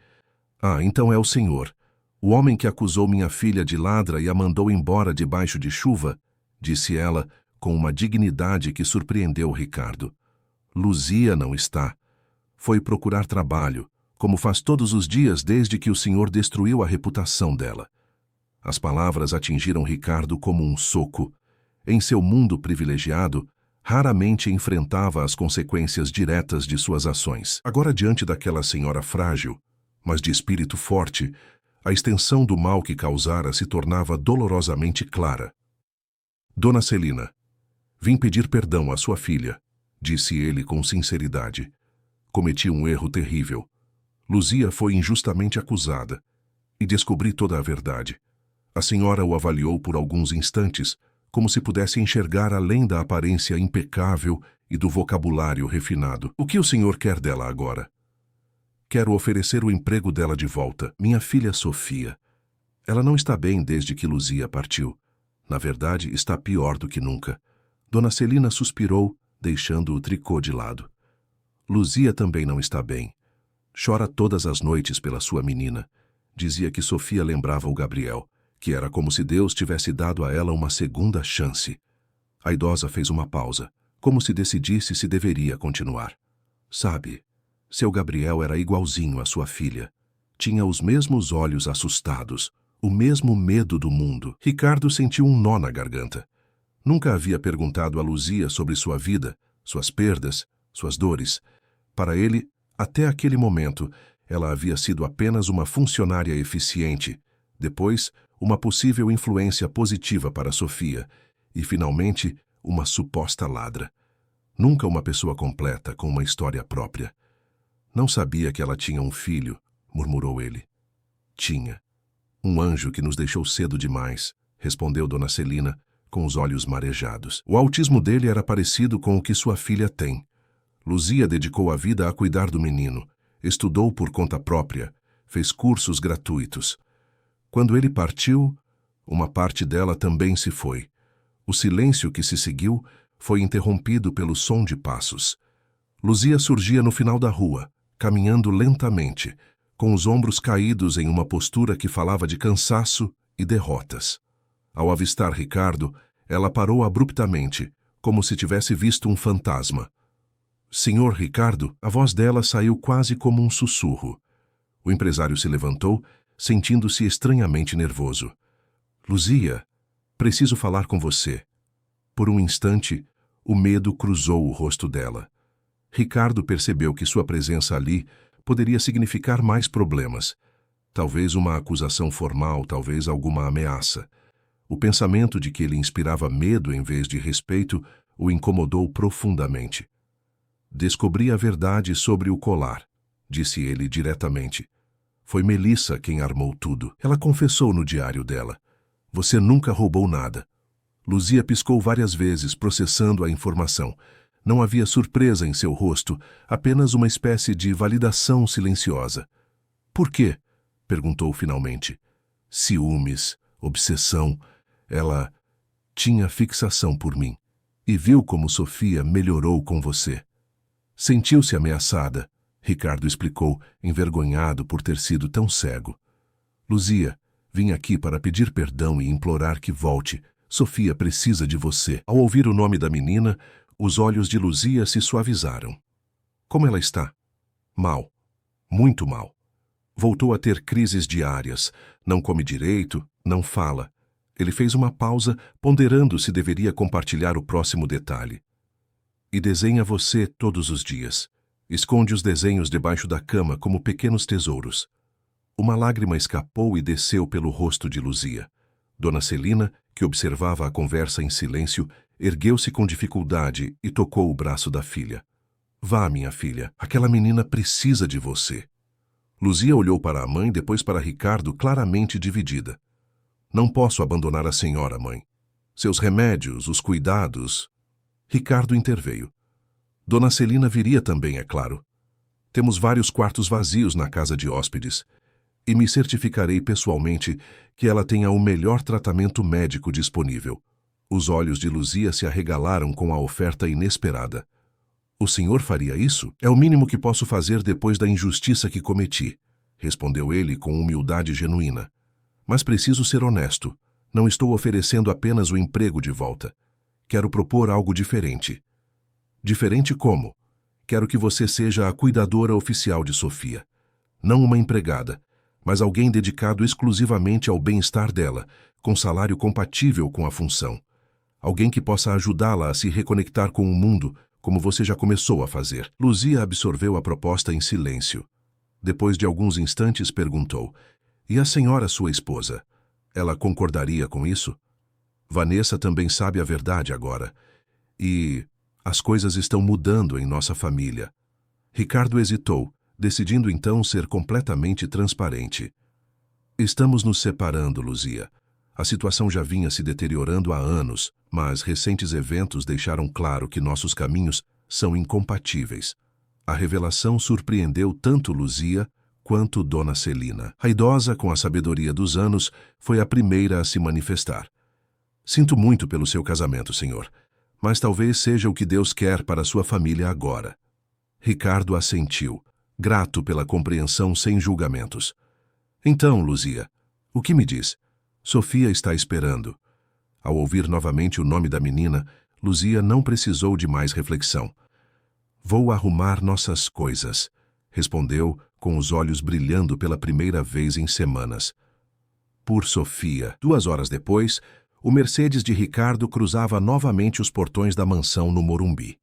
Ah, então é o senhor. O homem que acusou minha filha de ladra e a mandou embora debaixo de chuva, disse ela, com uma dignidade que surpreendeu Ricardo. Luzia não está. Foi procurar trabalho, como faz todos os dias desde que o senhor destruiu a reputação dela. As palavras atingiram Ricardo como um soco. Em seu mundo privilegiado, raramente enfrentava as consequências diretas de suas ações. Agora, diante daquela senhora frágil, mas de espírito forte, a extensão do mal que causara se tornava dolorosamente clara. Dona Celina, vim pedir perdão à sua filha, disse ele com sinceridade. Cometi um erro terrível. Luzia foi injustamente acusada. E descobri toda a verdade. A senhora o avaliou por alguns instantes, como se pudesse enxergar além da aparência impecável e do vocabulário refinado. O que o senhor quer dela agora? Quero oferecer o emprego dela de volta. Minha filha Sofia. Ela não está bem desde que Luzia partiu. Na verdade, está pior do que nunca. Dona Celina suspirou, deixando o tricô de lado. Luzia também não está bem. Chora todas as noites pela sua menina. Dizia que Sofia lembrava o Gabriel, que era como se Deus tivesse dado a ela uma segunda chance. A idosa fez uma pausa, como se decidisse se deveria continuar. Sabe, seu Gabriel era igualzinho à sua filha. Tinha os mesmos olhos assustados, o mesmo medo do mundo. Ricardo sentiu um nó na garganta. Nunca havia perguntado a Luzia sobre sua vida, suas perdas, suas dores. Para ele, até aquele momento, ela havia sido apenas uma funcionária eficiente, depois, uma possível influência positiva para Sofia e, finalmente, uma suposta ladra. Nunca uma pessoa completa, com uma história própria. Não sabia que ela tinha um filho, murmurou ele. Tinha. Um anjo que nos deixou cedo demais, respondeu Dona Celina, com os olhos marejados. O autismo dele era parecido com o que sua filha tem. Luzia dedicou a vida a cuidar do menino, estudou por conta própria, fez cursos gratuitos. Quando ele partiu, uma parte dela também se foi. O silêncio que se seguiu foi interrompido pelo som de passos. Luzia surgia no final da rua, caminhando lentamente, com os ombros caídos em uma postura que falava de cansaço e derrotas. Ao avistar Ricardo, ela parou abruptamente, como se tivesse visto um fantasma. Senhor Ricardo, a voz dela saiu quase como um sussurro. O empresário se levantou, sentindo-se estranhamente nervoso. Luzia, preciso falar com você. Por um instante, o medo cruzou o rosto dela. Ricardo percebeu que sua presença ali poderia significar mais problemas. Talvez uma acusação formal, talvez alguma ameaça. O pensamento de que ele inspirava medo em vez de respeito o incomodou profundamente. Descobri a verdade sobre o colar, disse ele diretamente. Foi Melissa quem armou tudo. Ela confessou no diário dela. Você nunca roubou nada. Luzia piscou várias vezes, processando a informação. Não havia surpresa em seu rosto, apenas uma espécie de validação silenciosa. Por quê? Perguntou finalmente. Ciúmes, obsessão. Ela tinha fixação por mim. E viu como Sofia melhorou com você. Sentiu-se ameaçada, Ricardo explicou, envergonhado por ter sido tão cego. Luzia, vim aqui para pedir perdão e implorar que volte. Sofia precisa de você. Ao ouvir o nome da menina, os olhos de Luzia se suavizaram. Como ela está? Mal. Muito mal. Voltou a ter crises diárias. Não come direito, não fala. Ele fez uma pausa, ponderando se deveria compartilhar o próximo detalhe. E desenha você todos os dias. Esconde os desenhos debaixo da cama como pequenos tesouros. Uma lágrima escapou e desceu pelo rosto de Luzia. Dona Celina, que observava a conversa em silêncio, ergueu-se com dificuldade e tocou o braço da filha. Vá, minha filha, aquela menina precisa de você. Luzia olhou para a mãe, depois para Ricardo, claramente dividida. Não posso abandonar a senhora, mãe. Seus remédios, os cuidados... Ricardo interveio. Dona Celina viria também, é claro. Temos vários quartos vazios na casa de hóspedes. e me certificarei pessoalmente que ela tenha o melhor tratamento médico disponível. Os olhos de Luzia se arregalaram com a oferta inesperada. O senhor faria isso? É o mínimo que posso fazer depois da injustiça que cometi, respondeu ele com humildade genuína. Mas preciso ser honesto. Não estou oferecendo apenas o emprego de volta. Quero propor algo diferente. Diferente como? Quero que você seja a cuidadora oficial de Sofia. Não uma empregada, mas alguém dedicado exclusivamente ao bem-estar dela, com salário compatível com a função. Alguém que possa ajudá-la a se reconectar com o mundo, como você já começou a fazer. Luzia absorveu a proposta em silêncio. Depois de alguns instantes, perguntou: "E a senhora, sua esposa? Ela concordaria com isso? Vanessa também sabe a verdade agora. E as coisas estão mudando em nossa família." Ricardo hesitou, decidindo então ser completamente transparente. "Estamos nos separando, Luzia. A situação já vinha se deteriorando há anos, mas recentes eventos deixaram claro que nossos caminhos são incompatíveis." A revelação surpreendeu tanto Luzia quanto Dona Celina. A idosa, com a sabedoria dos anos, foi a primeira a se manifestar. "Sinto muito pelo seu casamento, senhor, mas talvez seja o que Deus quer para sua família agora." Ricardo assentiu, grato pela compreensão sem julgamentos. "Então, Luzia, o que me diz? Sofia está esperando." Ao ouvir novamente o nome da menina, Luzia não precisou de mais reflexão. "Vou arrumar nossas coisas", respondeu, com os olhos brilhando pela primeira vez em semanas. Por Sofia. 2 horas depois, o Mercedes de Ricardo cruzava novamente os portões da mansão no Morumbi.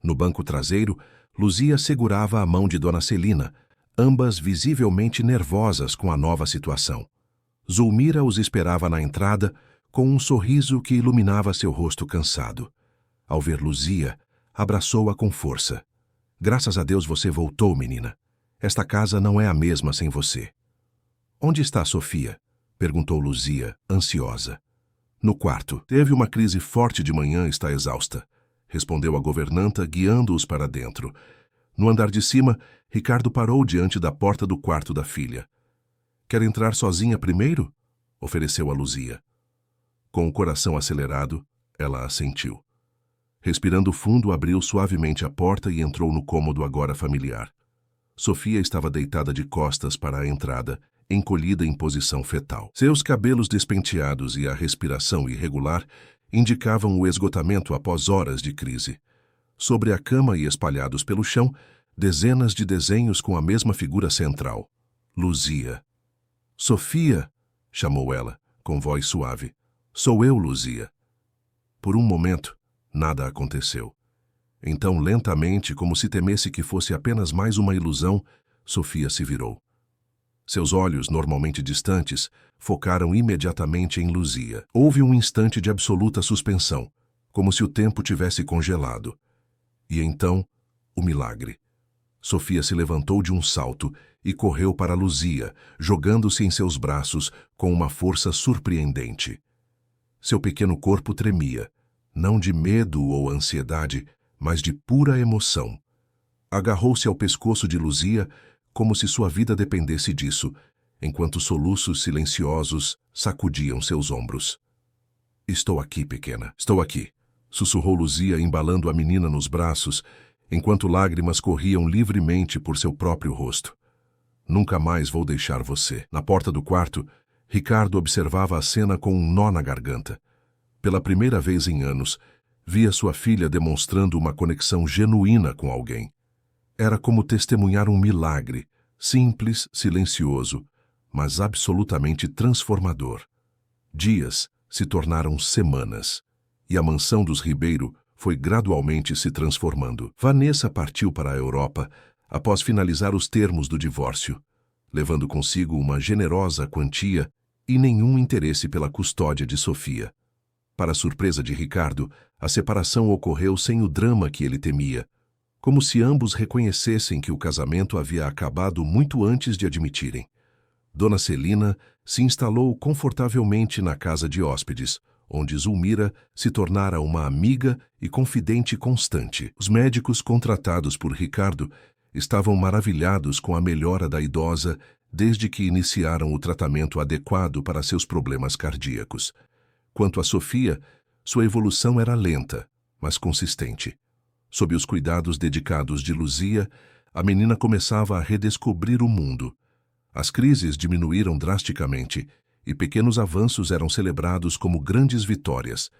No banco traseiro, Luzia segurava a mão de Dona Celina, ambas visivelmente nervosas com a nova situação. Zulmira os esperava na entrada, com um sorriso que iluminava seu rosto cansado. Ao ver Luzia, abraçou-a com força. "Graças a Deus você voltou, menina. Esta casa não é a mesma sem você." "Onde está Sofia?" perguntou Luzia, ansiosa. "No quarto. Teve uma crise forte de manhã e está exausta", respondeu a governanta, guiando-os para dentro. No andar de cima, Ricardo parou diante da porta do quarto da filha. "Quer entrar sozinha primeiro?" ofereceu a Luzia. Com o coração acelerado, ela assentiu. Respirando fundo, abriu suavemente a porta e entrou no cômodo agora familiar. Sofia estava deitada de costas para a entrada, encolhida em posição fetal. Seus cabelos despenteados e a respiração irregular indicavam o esgotamento após horas de crise. Sobre a cama e espalhados pelo chão, dezenas de desenhos com a mesma figura central. Luzia. "Sofia!" chamou ela, com voz suave. "Sou eu, Luzia." Por um momento, nada aconteceu. Então, lentamente, como se temesse que fosse apenas mais uma ilusão, Sofia se virou. Seus olhos, normalmente distantes, focaram imediatamente em Luzia. Houve um instante de absoluta suspensão, como se o tempo tivesse congelado. E então, o milagre. Sofia se levantou de um salto e correu para Luzia, jogando-se em seus braços com uma força surpreendente. Seu pequeno corpo tremia, não de medo ou ansiedade, mas de pura emoção. Agarrou-se ao pescoço de Luzia como se sua vida dependesse disso, enquanto soluços silenciosos sacudiam seus ombros. "Estou aqui, pequena, estou aqui", sussurrou Luzia, embalando a menina nos braços, enquanto lágrimas corriam livremente por seu próprio rosto. "Nunca mais vou deixar você." Na porta do quarto, Ricardo observava a cena com um nó na garganta. Pela primeira vez em anos, via sua filha demonstrando uma conexão genuína com alguém. Era como testemunhar um milagre, simples, silencioso, mas absolutamente transformador. Dias se tornaram semanas, e a mansão dos Ribeiro foi gradualmente se transformando. Vanessa partiu para a Europa após finalizar os termos do divórcio, levando consigo uma generosa quantia e nenhum interesse pela custódia de Sofia. Para a surpresa de Ricardo, a separação ocorreu sem o drama que ele temia, como se ambos reconhecessem que o casamento havia acabado muito antes de admitirem. Dona Celina se instalou confortavelmente na casa de hóspedes, onde Zulmira se tornara uma amiga e confidente constante. Os médicos contratados por Ricardo estavam maravilhados com a melhora da idosa desde que iniciaram o tratamento adequado para seus problemas cardíacos. Quanto a Sofia, sua evolução era lenta, mas consistente. Sob os cuidados dedicados de Luzia, a menina começava a redescobrir o mundo. As crises diminuíram drasticamente e pequenos avanços eram celebrados como grandes vitórias.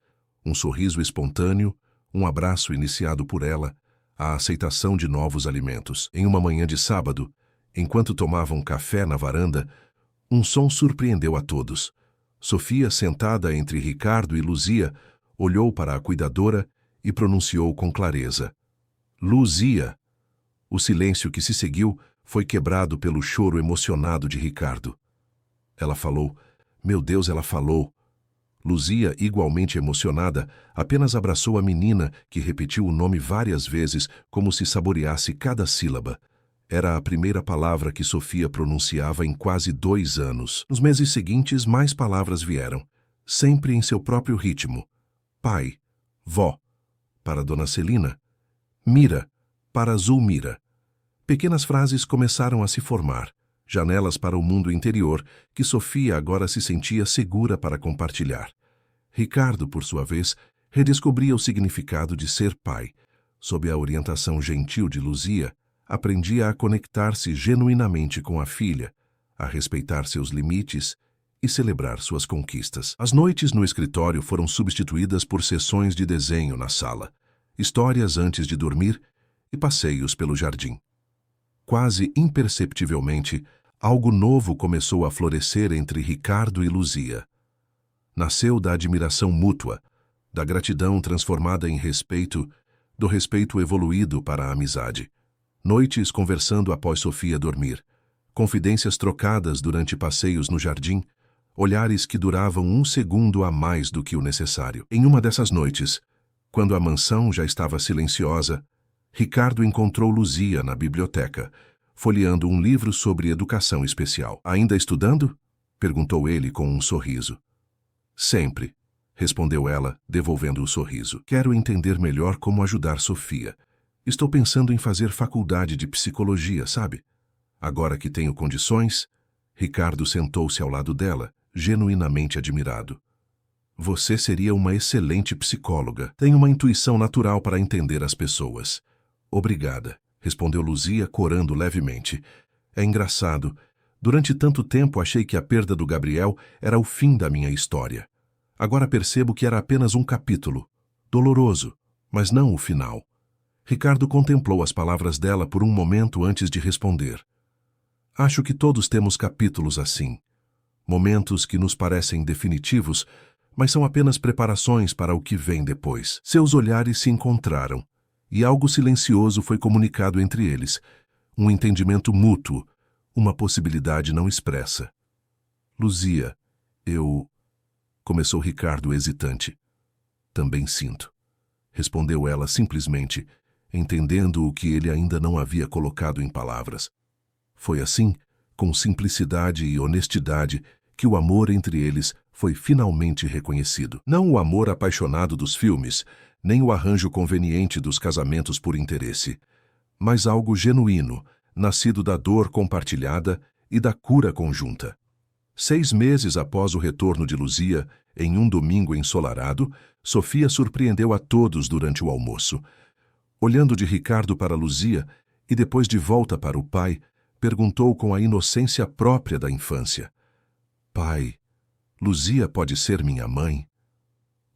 Um sorriso espontâneo, um abraço iniciado por ela, a aceitação de novos alimentos. Em uma manhã de sábado, enquanto tomavam café na varanda, um som surpreendeu a todos. Sofia, sentada entre Ricardo e Luzia, olhou para a cuidadora e pronunciou com clareza: Luzia! O silêncio que se seguiu foi quebrado pelo choro emocionado de Ricardo. Ela falou. Meu Deus, ela falou. Luzia, igualmente emocionada, apenas abraçou a menina, que repetiu o nome várias vezes, como se saboreasse cada sílaba. Era a primeira palavra que Sofia pronunciava em quase 2 anos. Nos meses seguintes, mais palavras vieram, sempre em seu próprio ritmo. Pai, vó, para Dona Celina. Mira, para Zulmira. Pequenas frases começaram a se formar, janelas para o mundo interior, que Sofia agora se sentia segura para compartilhar. Ricardo, por sua vez, redescobria o significado de ser pai. Sob a orientação gentil de Luzia, aprendia a conectar-se genuinamente com a filha, a respeitar seus limites e celebrar suas conquistas. As noites no escritório foram substituídas por sessões de desenho na sala, histórias antes de dormir e passeios pelo jardim. Quase imperceptivelmente, algo novo começou a florescer entre Ricardo e Luzia. Nasceu da admiração mútua, da gratidão transformada em respeito, do respeito evoluído para a amizade. Noites conversando após Sofia dormir, confidências trocadas durante passeios no jardim, olhares que duravam 1 segundo a mais do que o necessário. Em uma dessas noites, quando a mansão já estava silenciosa, Ricardo encontrou Luzia na biblioteca, folheando um livro sobre educação especial. Ainda estudando? Perguntou ele com um sorriso. Sempre, respondeu ela, devolvendo o sorriso. Quero entender melhor como ajudar Sofia. Estou pensando em fazer faculdade de psicologia, sabe? Agora que tenho condições, Ricardo sentou-se ao lado dela, genuinamente admirado. Você seria uma excelente psicóloga. Tem uma intuição natural para entender as pessoas. Obrigada, respondeu Luzia, corando levemente. É engraçado. Durante tanto tempo achei que a perda do Gabriel era o fim da minha história. Agora percebo que era apenas um capítulo. Doloroso, mas não o final. Ricardo contemplou as palavras dela por um momento antes de responder. Acho que todos temos capítulos assim. Momentos que nos parecem definitivos, mas são apenas preparações para o que vem depois. Seus olhares se encontraram, e algo silencioso foi comunicado entre eles. Um entendimento mútuo, uma possibilidade não expressa. Luzia, começou Ricardo hesitante. Também sinto, respondeu ela simplesmente, entendendo o que ele ainda não havia colocado em palavras. Foi assim, com simplicidade e honestidade, que o amor entre eles foi finalmente reconhecido. Não o amor apaixonado dos filmes, nem o arranjo conveniente dos casamentos por interesse, mas algo genuíno, nascido da dor compartilhada e da cura conjunta. 6 meses após o retorno de Luzia, em um domingo ensolarado, Sofia surpreendeu a todos durante o almoço. Olhando de Ricardo para Luzia e depois de volta para o pai, perguntou com a inocência própria da infância. Pai, Luzia pode ser minha mãe?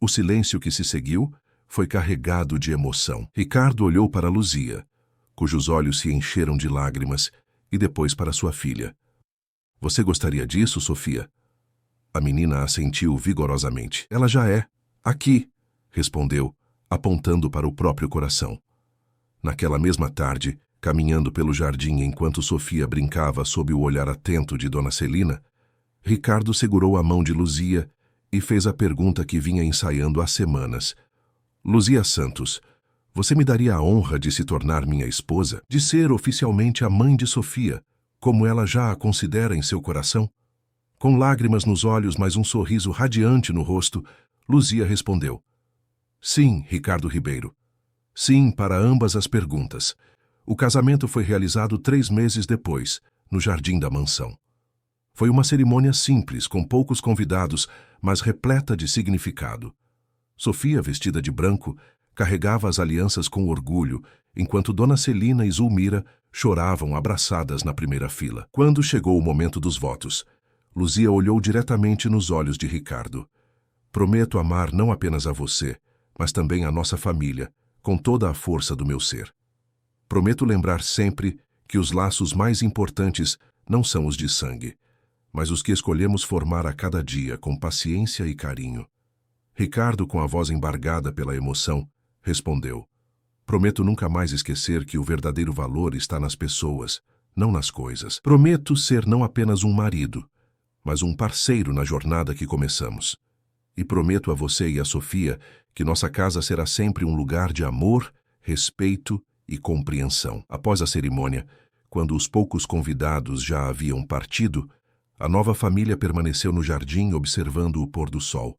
O silêncio que se seguiu foi carregado de emoção. Ricardo olhou para Luzia, cujos olhos se encheram de lágrimas, e depois para sua filha. Você gostaria disso, Sofia? A menina assentiu vigorosamente. Ela já é. Aqui, respondeu, apontando para o próprio coração. Naquela mesma tarde, caminhando pelo jardim enquanto Sofia brincava sob o olhar atento de Dona Celina, Ricardo segurou a mão de Luzia e fez a pergunta que vinha ensaiando há semanas. Luzia Santos, você me daria a honra de se tornar minha esposa, de ser oficialmente a mãe de Sofia, como ela já a considera em seu coração? Com lágrimas nos olhos, mas um sorriso radiante no rosto, Luzia respondeu. Sim, Ricardo Ribeiro. Sim, para ambas as perguntas. O casamento foi realizado 3 meses depois, no jardim da mansão. Foi uma cerimônia simples, com poucos convidados, mas repleta de significado. Sofia, vestida de branco, carregava as alianças com orgulho, enquanto Dona Celina e Zulmira choravam abraçadas na primeira fila. Quando chegou o momento dos votos, Luzia olhou diretamente nos olhos de Ricardo. Prometo amar não apenas a você, mas também a nossa família, com toda a força do meu ser. Prometo lembrar sempre que os laços mais importantes não são os de sangue, mas os que escolhemos formar a cada dia com paciência e carinho. Ricardo, com a voz embargada pela emoção, respondeu: prometo nunca mais esquecer que o verdadeiro valor está nas pessoas, não nas coisas. Prometo ser não apenas um marido, mas um parceiro na jornada que começamos. E prometo a você e a Sofia que nossa casa será sempre um lugar de amor, respeito e compreensão. Após a cerimônia, quando os poucos convidados já haviam partido, a nova família permaneceu no jardim observando o pôr do sol.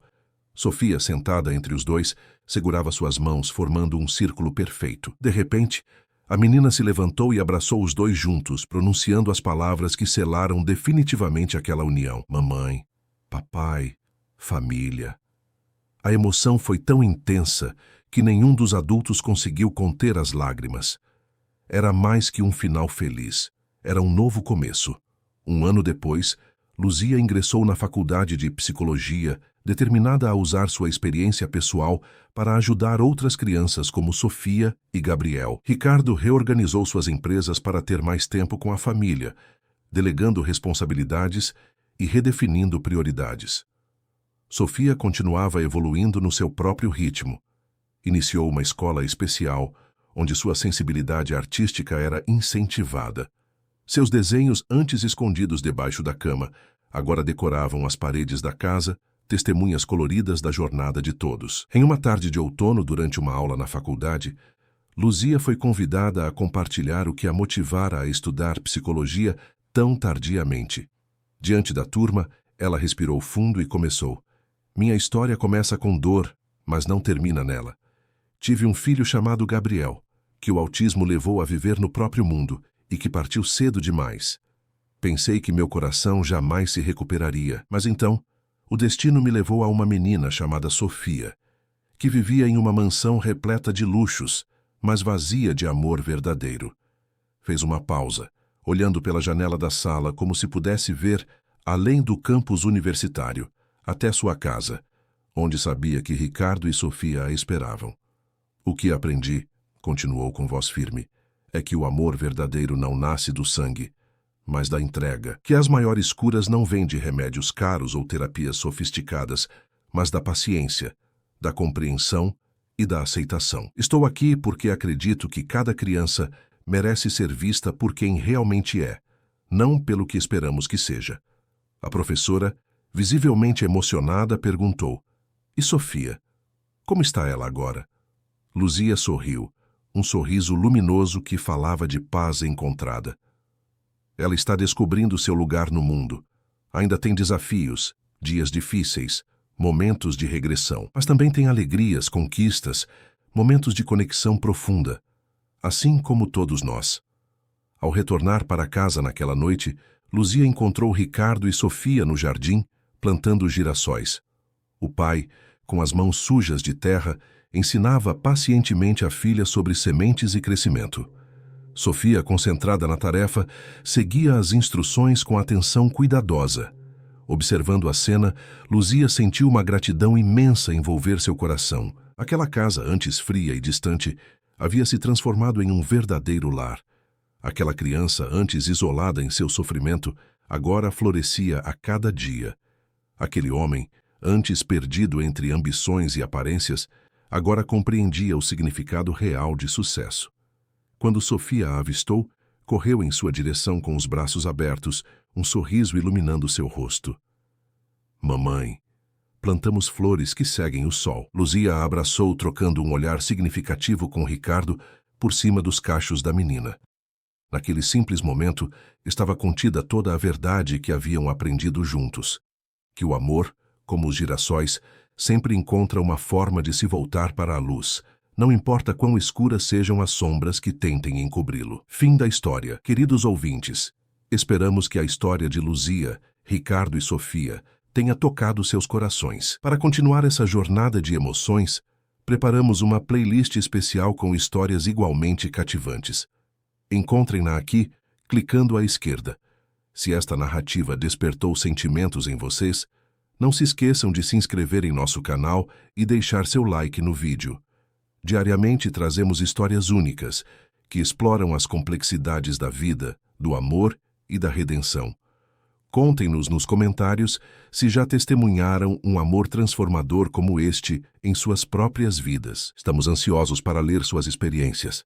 Sofia, sentada entre os dois, segurava suas mãos, formando um círculo perfeito. De repente, a menina se levantou e abraçou os dois juntos, pronunciando as palavras que selaram definitivamente aquela união. Mamãe, papai, família. A emoção foi tão intensa que nenhum dos adultos conseguiu conter as lágrimas. Era mais que um final feliz. Era um novo começo. Um ano depois, Luzia ingressou na faculdade de psicologia, determinada a usar sua experiência pessoal para ajudar outras crianças como Sofia e Gabriel. Ricardo reorganizou suas empresas para ter mais tempo com a família, delegando responsabilidades e redefinindo prioridades. Sofia continuava evoluindo no seu próprio ritmo. Iniciou uma escola especial, onde sua sensibilidade artística era incentivada. Seus desenhos, antes escondidos debaixo da cama, agora decoravam as paredes da casa, testemunhas coloridas da jornada de todos. Em uma tarde de outono, durante uma aula na faculdade, Luzia foi convidada a compartilhar o que a motivara a estudar psicologia tão tardiamente. Diante da turma, ela respirou fundo e começou: minha história começa com dor, mas não termina nela. Tive um filho chamado Gabriel, que o autismo levou a viver no próprio mundo e que partiu cedo demais. Pensei que meu coração jamais se recuperaria, mas então o destino me levou a uma menina chamada Sofia, que vivia em uma mansão repleta de luxos, mas vazia de amor verdadeiro. Fez uma pausa, olhando pela janela da sala como se pudesse ver, além do campus universitário, até sua casa, onde sabia que Ricardo e Sofia a esperavam. O que aprendi, continuou com voz firme, é que o amor verdadeiro não nasce do sangue, mas da entrega, que as maiores curas não vêm de remédios caros ou terapias sofisticadas, mas da paciência, da compreensão e da aceitação. Estou aqui porque acredito que cada criança merece ser vista por quem realmente é, não pelo que esperamos que seja. A professora, visivelmente emocionada, perguntou: e Sofia? Como está ela agora? Luzia sorriu, um sorriso luminoso que falava de paz encontrada. Ela está descobrindo seu lugar no mundo. Ainda tem desafios, dias difíceis, momentos de regressão, mas também tem alegrias, conquistas, momentos de conexão profunda, assim como todos nós. Ao retornar para casa naquela noite, Luzia encontrou Ricardo e Sofia no jardim, plantando girassóis. O pai, com as mãos sujas de terra, ensinava pacientemente a filha sobre sementes e crescimento. Sofia, concentrada na tarefa, seguia as instruções com atenção cuidadosa. Observando a cena, Luzia sentiu uma gratidão imensa envolver seu coração. Aquela casa, antes fria e distante, havia se transformado em um verdadeiro lar. Aquela criança, antes isolada em seu sofrimento, agora florescia a cada dia. Aquele homem, antes perdido entre ambições e aparências, agora compreendia o significado real de sucesso. Quando Sofia a avistou, correu em sua direção com os braços abertos, um sorriso iluminando seu rosto. Mamãe, plantamos flores que seguem o sol. Luzia a abraçou, trocando um olhar significativo com Ricardo por cima dos cachos da menina. Naquele simples momento, estava contida toda a verdade que haviam aprendido juntos. Que o amor, como os girassóis, sempre encontra uma forma de se voltar para a luz, não importa quão escuras sejam as sombras que tentem encobri-lo. Fim da história. Queridos ouvintes, esperamos que a história de Luzia Ricardo e Sofia tenha tocado seus corações. Para continuar essa jornada de emoções, preparamos uma playlist especial com histórias igualmente cativantes. Encontrem-na aqui, clicando à esquerda. Se esta narrativa despertou sentimentos em vocês, não se esqueçam de se inscrever em nosso canal e deixar seu like no vídeo. Diariamente trazemos histórias únicas, que exploram as complexidades da vida, do amor e da redenção. Contem-nos nos comentários se já testemunharam um amor transformador como este em suas próprias vidas. Estamos ansiosos para ler suas experiências.